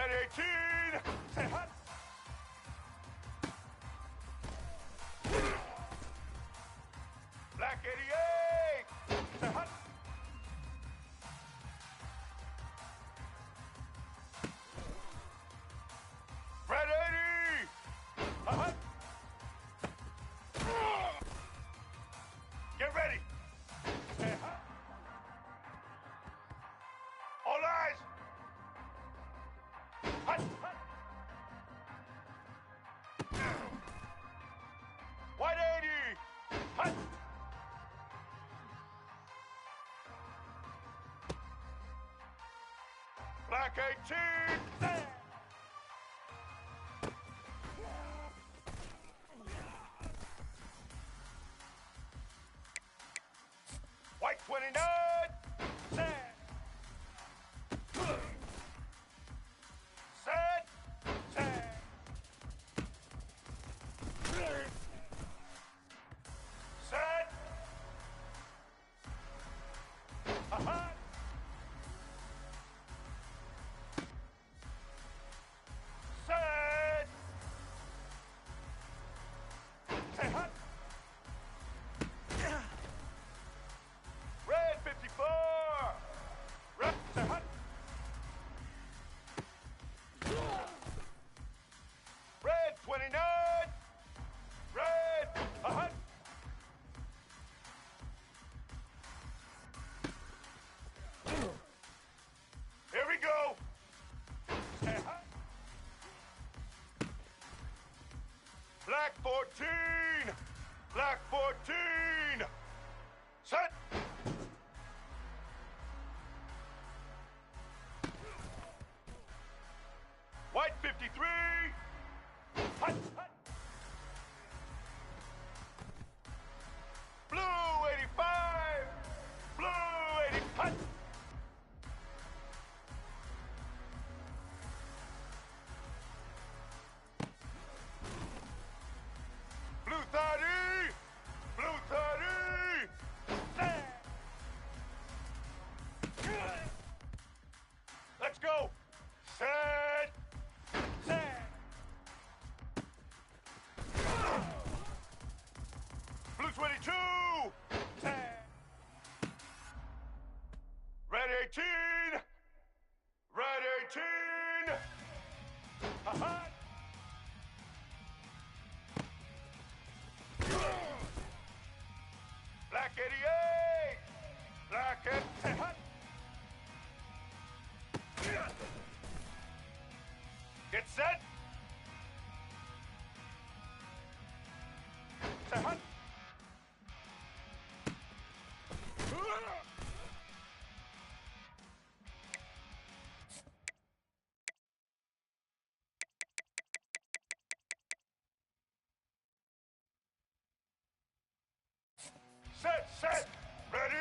Red 18. Say hot. Black 88. Say hot. Red 80. Hot. Get ready. Say hot. All eyes. Hot. Hot. White 80. Hot. Black 18. White 29. Set. Set. Set. Set. Aha. Set. Say hot. Red 54. Red. Say hot. Red 29. Red. Hot. Here we go. Say hot. Black 14. Black 14. Set. White 53. Hot. Hot. Blue 85. Blue 80. Hot. Blue 30. Blue 30. Set. Let's go. Set. Set. Blue 22. Set. Red 18. Red 18. Hot. Black 88. Black 88. Hot. Get set. Say hot. Set, set, ready,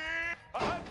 hot.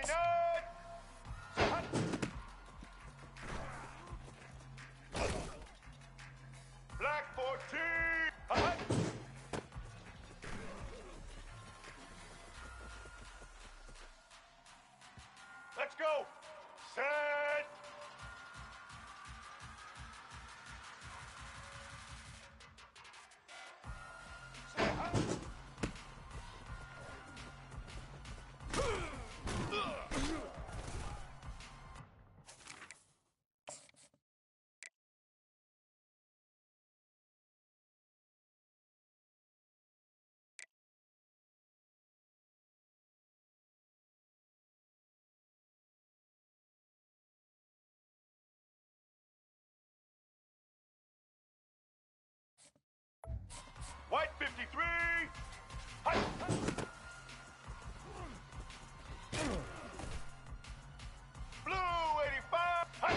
29. Set. Black 14. Let's go. Set. White 53. Hi. Blue 85. Hi.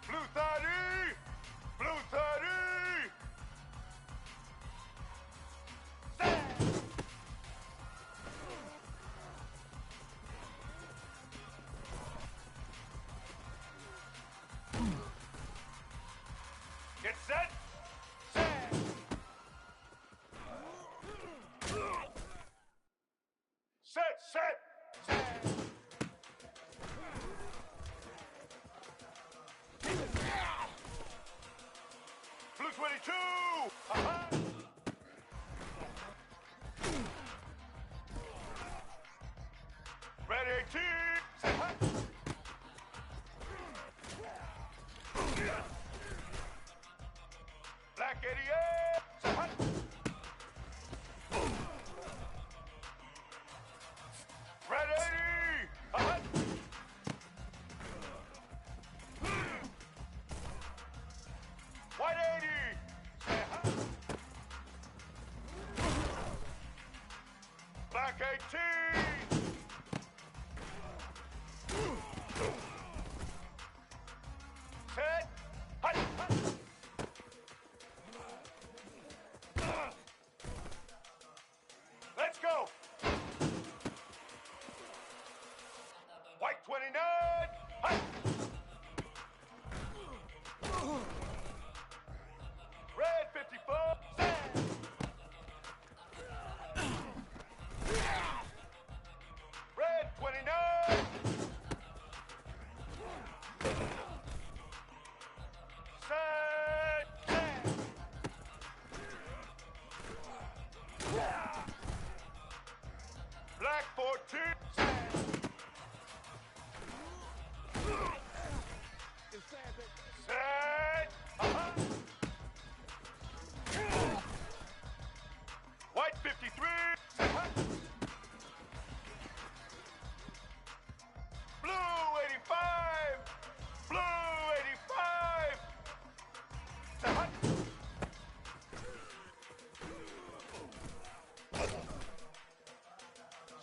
Blue 30. Blue 30. Set. Get set. Set. Set. Set. Blue 22. Red 18. Black 88. Red 80. White 80. Black 18. Set. Hut. Let's go. White 29. Hut. Red 54. Set. Red 29. Set. Black 14. Set. White 53. Blue 85. Blue 85.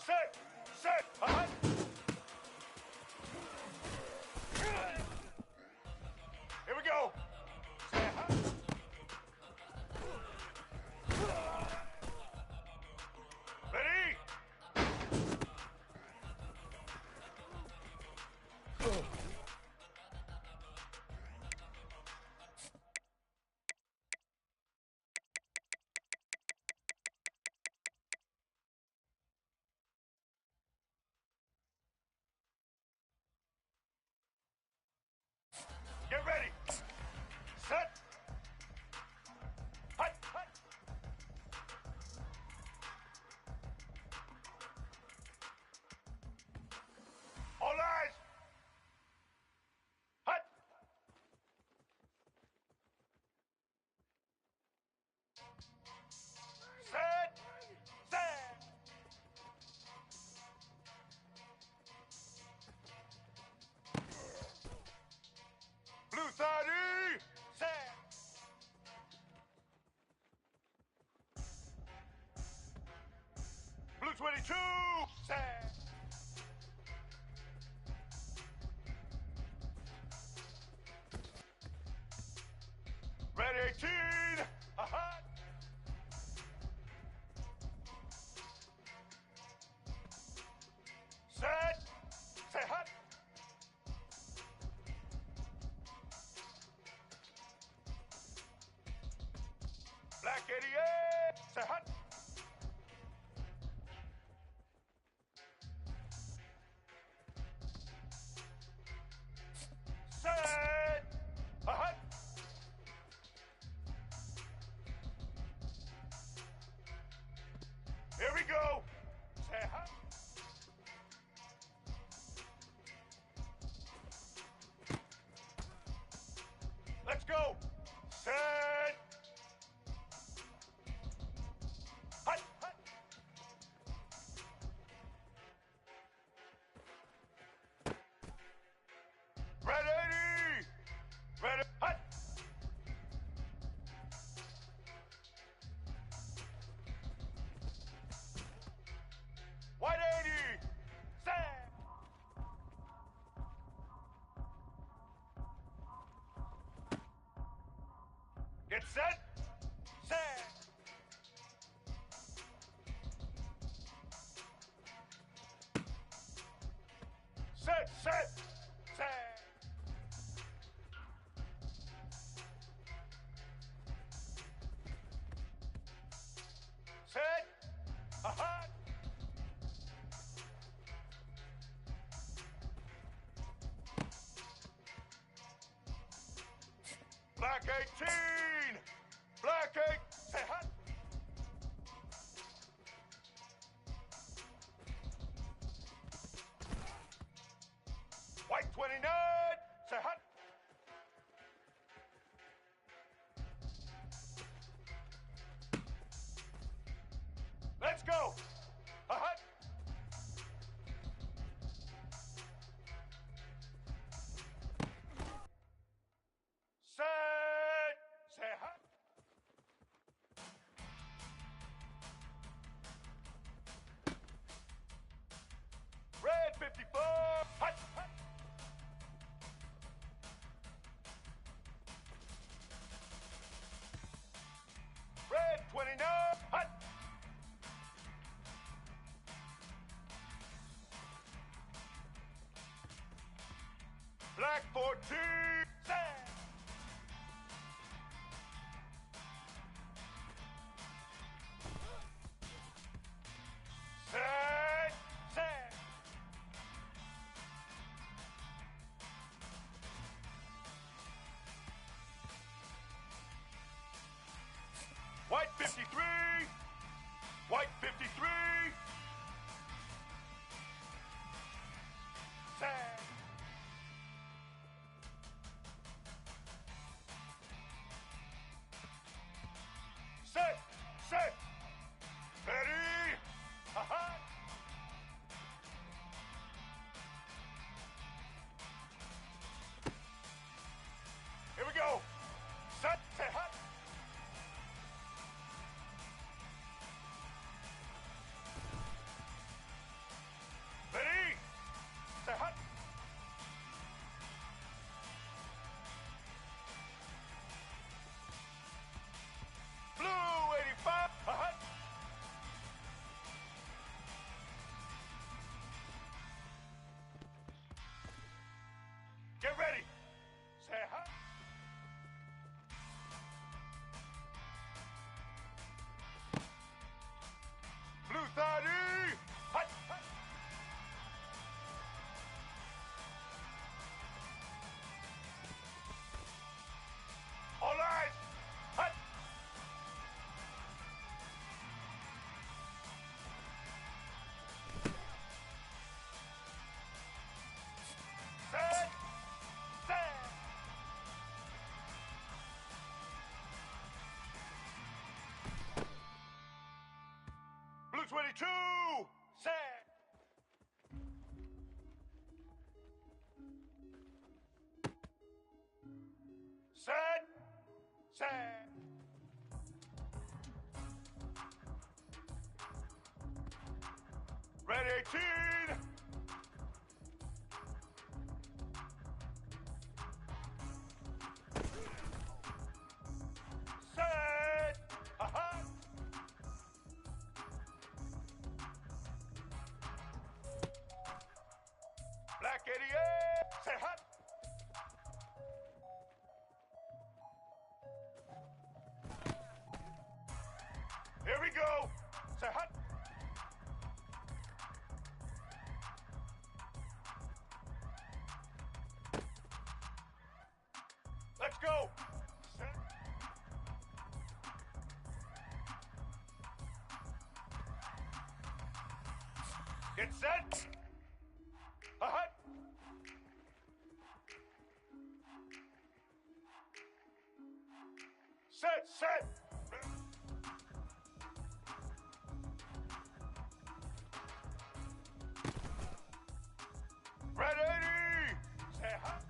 Set. Here we go. Ready? Get ready. Set. Hut. All eyes. Hut. Set. Blue 30. Set. Blue 22. Set. Red 18. Black 88, say hut. Set, a hut. Here we go. Say hut. Let's go. Set. Hut, hut. Ready. Ready. Hut. White 80. Set. Get set. Set. Set. Set. Set. Set. Aha. Black 18. Black 8. Say hut. White 29. Say hut. Let's go. A hut. Set. Say hut. Red 54. Hut. Hut. Red 29. Hut. Black 14. Set. Set. Set. White 53. White 53. Set. Set. Set. Ready. Aha. Here we go. Set. Say hut. Ready. Say hut. Blue 85. A hut. Get ready. Say hut. Blue 30. Hut. Hut. All right. Hut. Set. Set. Blue 22. Set. Set. Set. Red 18. Set. Aha. Black 88. Say hut. Here we go. Say hut. Let's go. Set. Get set. A hut. Set. Ready. Say hut.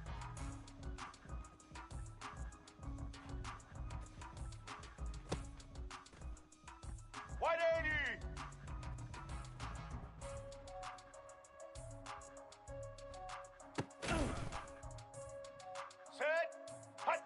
White 80. Set. Hut.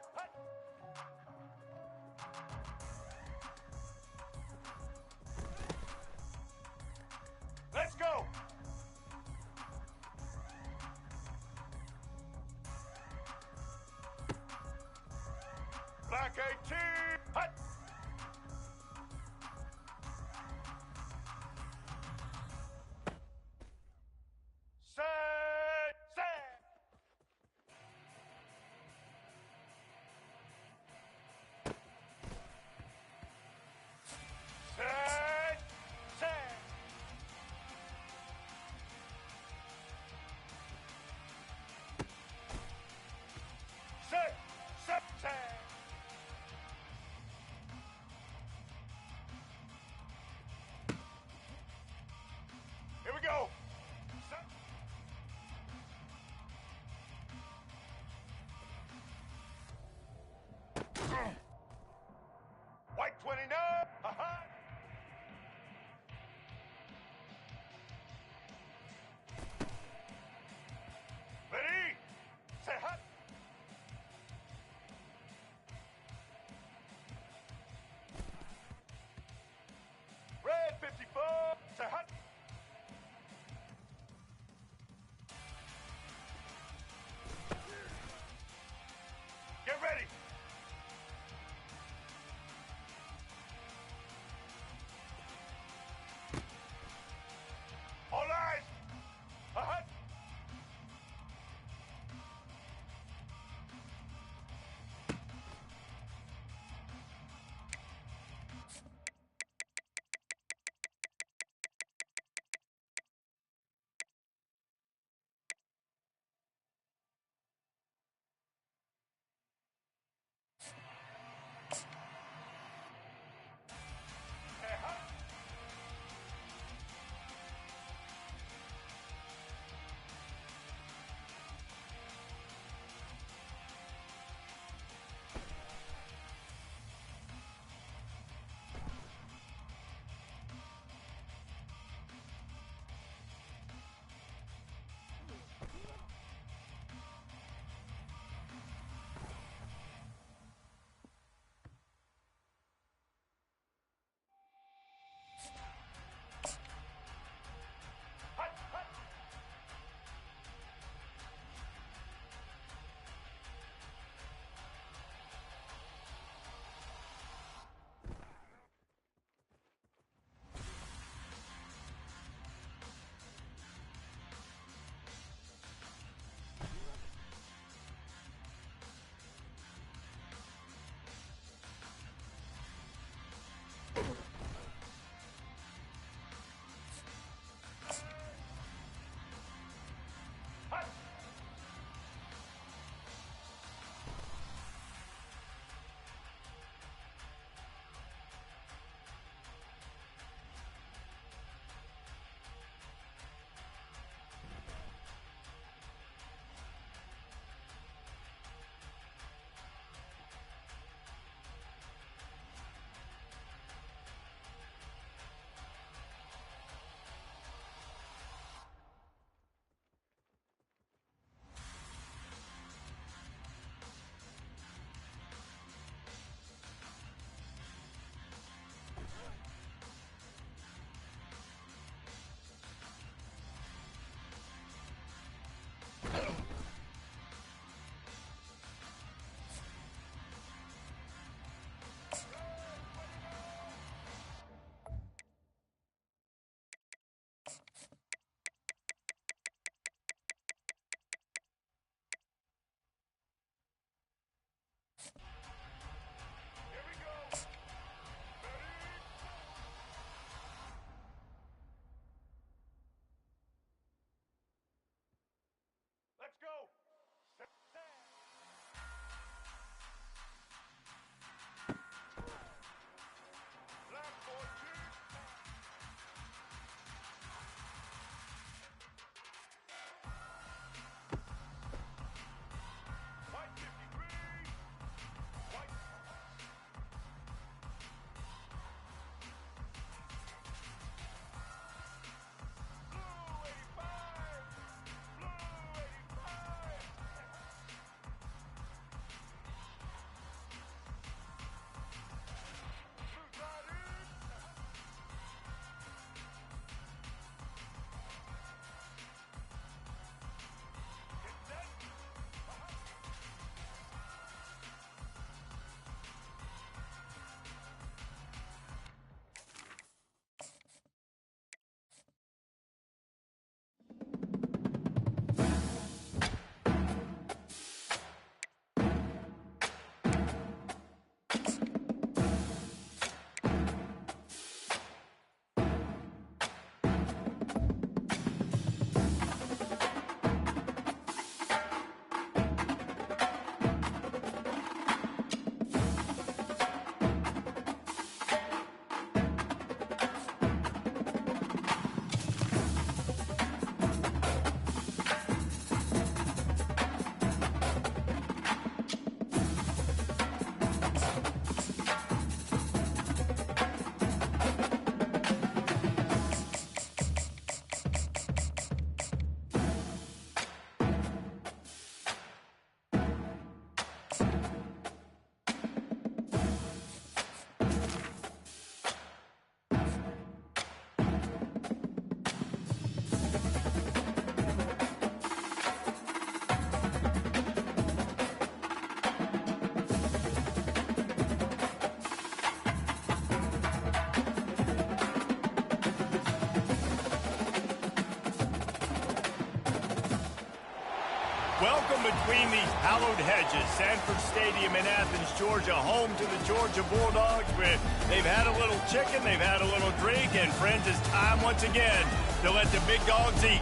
Welcome between these hallowed hedges. Sanford Stadium in Athens, Georgia, home to the Georgia Bulldogs. Where they've had a little chicken, they've had a little drink, and friends, it's time once again to let the big dogs eat.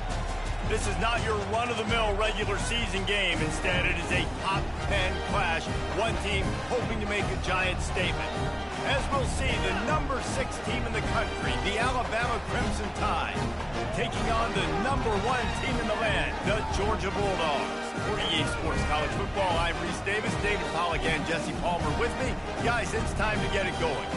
This is not your run-of-the-mill regular season game. Instead, it is a top 10 clash. One team hoping to make a giant statement. As we'll see, the number 6 team in the country, the Alabama Crimson Tide, taking on the number 1 team in the land, the Georgia Bulldogs. For EA Sports College Football, I'm Reese Davis, David Pollack, and Jesse Palmer with me. Guys, it's time to get it going.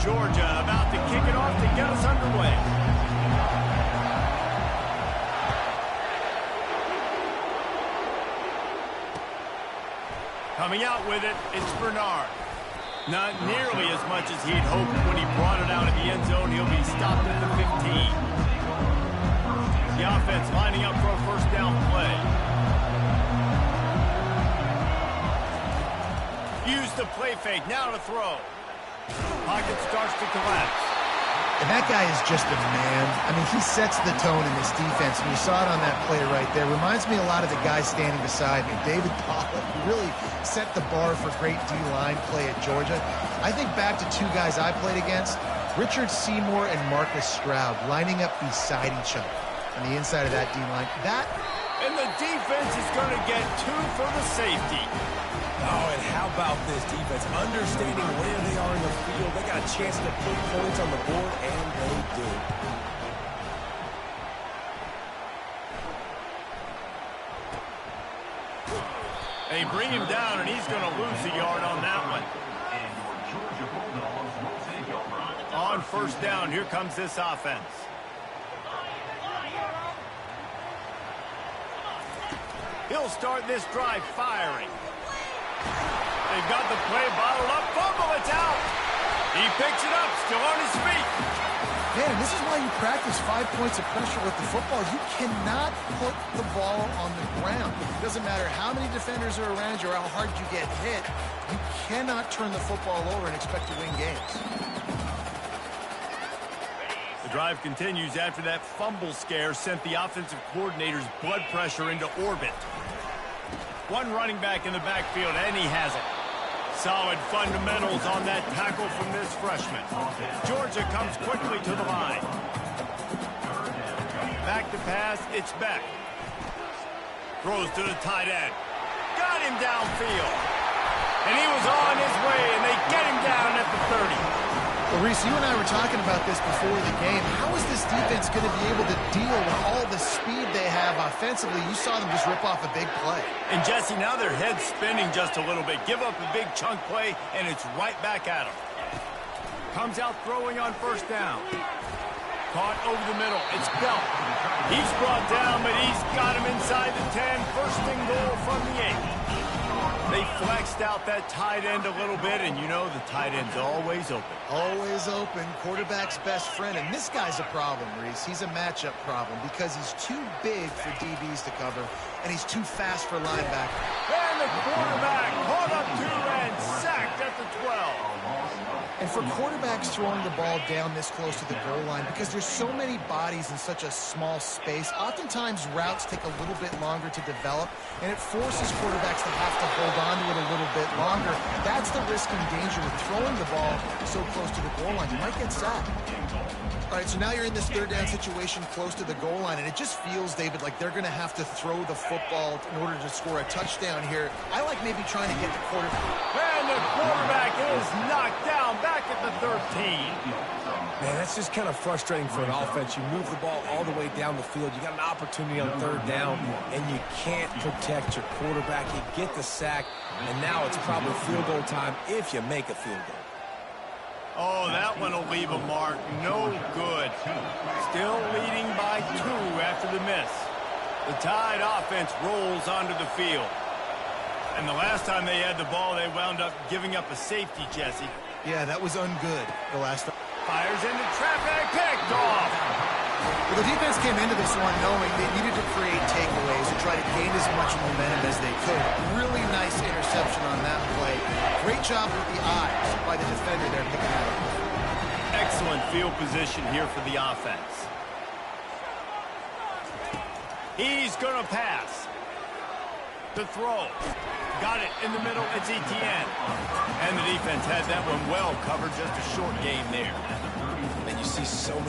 Georgia about to kick it off to get us underway. Coming out with it, it's Bernard. Not nearly as much as he'd hoped when he brought it out of the end zone. He'll be stopped at the 15. The offense lining up for a first down play. Use the play fake, now to throw. Pocket starts to collapse. And that guy is just a man. I mean, he sets the tone in this defense, and you saw it on that play right there. Reminds me a lot of the guy standing beside me, David Pollack, who really set the bar for great D-line play at Georgia. I think back to 2 guys I played against, Richard Seymour and Marcus Stroud, lining up beside each other on the inside of that D-line. And the defense is going to get 2 for the safety. Oh, and how about this defense? Understanding where they are in the field. They got a chance to put points on the board, and they do. They bring him down, and he's going to lose a yard on that one. On first down, here comes this offense. He'll start this drive firing. They've got the play bottled up. Fumble, it's out. He picks it up, still on his feet. Man, this is why you practice 5 points of pressure with the football. You cannot put the ball on the ground. It doesn't matter how many defenders are around you or how hard you get hit. You cannot turn the football over and expect to win games. The drive continues after that fumble scare sent the offensive coordinator's blood pressure into orbit. One running back in the backfield, and he has it. Solid fundamentals on that tackle from this freshman. Georgia comes quickly to the line. Back to pass, it's Beck. Throws to the tight end. Got him downfield. And he was on his way, and they get him down at the 30. Well, Reese, you and I were talking about this before the game. How is this defense going to be able to deal with all the speed they have offensively? You saw them just rip off a big play. And, Jesse, now their head's spinning just a little bit. Give up a big chunk play, and it's right back at them. Comes out throwing on first down. Caught over the middle. It's Belt. He's brought down, but he's got him inside the 10. First and goal from the 8. They flexed out that tight end a little bit, and you know the tight end's always open. Always open. Quarterback's best friend. And this guy's a problem, Reese. He's a matchup problem because he's too big for DBs to cover, and he's too fast for linebackers. And the quarterback caught up 2 and sacked at the 12. And for quarterbacks throwing the ball down this close to the goal line, because there's so many bodies in such a small space, oftentimes routes take a little bit longer to develop, and it forces quarterbacks to have to hold on to it a little bit longer. That's the risk and danger with throwing the ball so close to the goal line. You might get sacked. All right, so now you're in this 3rd down situation close to the goal line, and it just feels, David, like they're going to have to throw the football in order to score a touchdown here. I like maybe trying to get the quarterback. And the quarterback is knocked down back at the 13. Man, that's just kind of frustrating for an offense. You move the ball all the way down the field. You got an opportunity on 3rd down, and you can't protect your quarterback. You get the sack, and now it's probably field goal time if you make a field goal. Oh, that one will leave a mark. No good. Still leading by 2 after the miss. The Tide offense rolls onto the field. And the last time they had the ball, they wound up giving up a safety, Jesse. Yeah, that was ungood the last time. Fires into traffic, picked off. Well, the defense came into this one knowing they needed to create takeaways and try to gain as much momentum as they could. Really nice interception on that play. Great job with the eyes by the defender there picking that up. Excellent field position here for the offense. He's going to pass. The throw. Got it in the middle. It's Etienne. And the defense had that one well covered. Just a short game there. And you see so many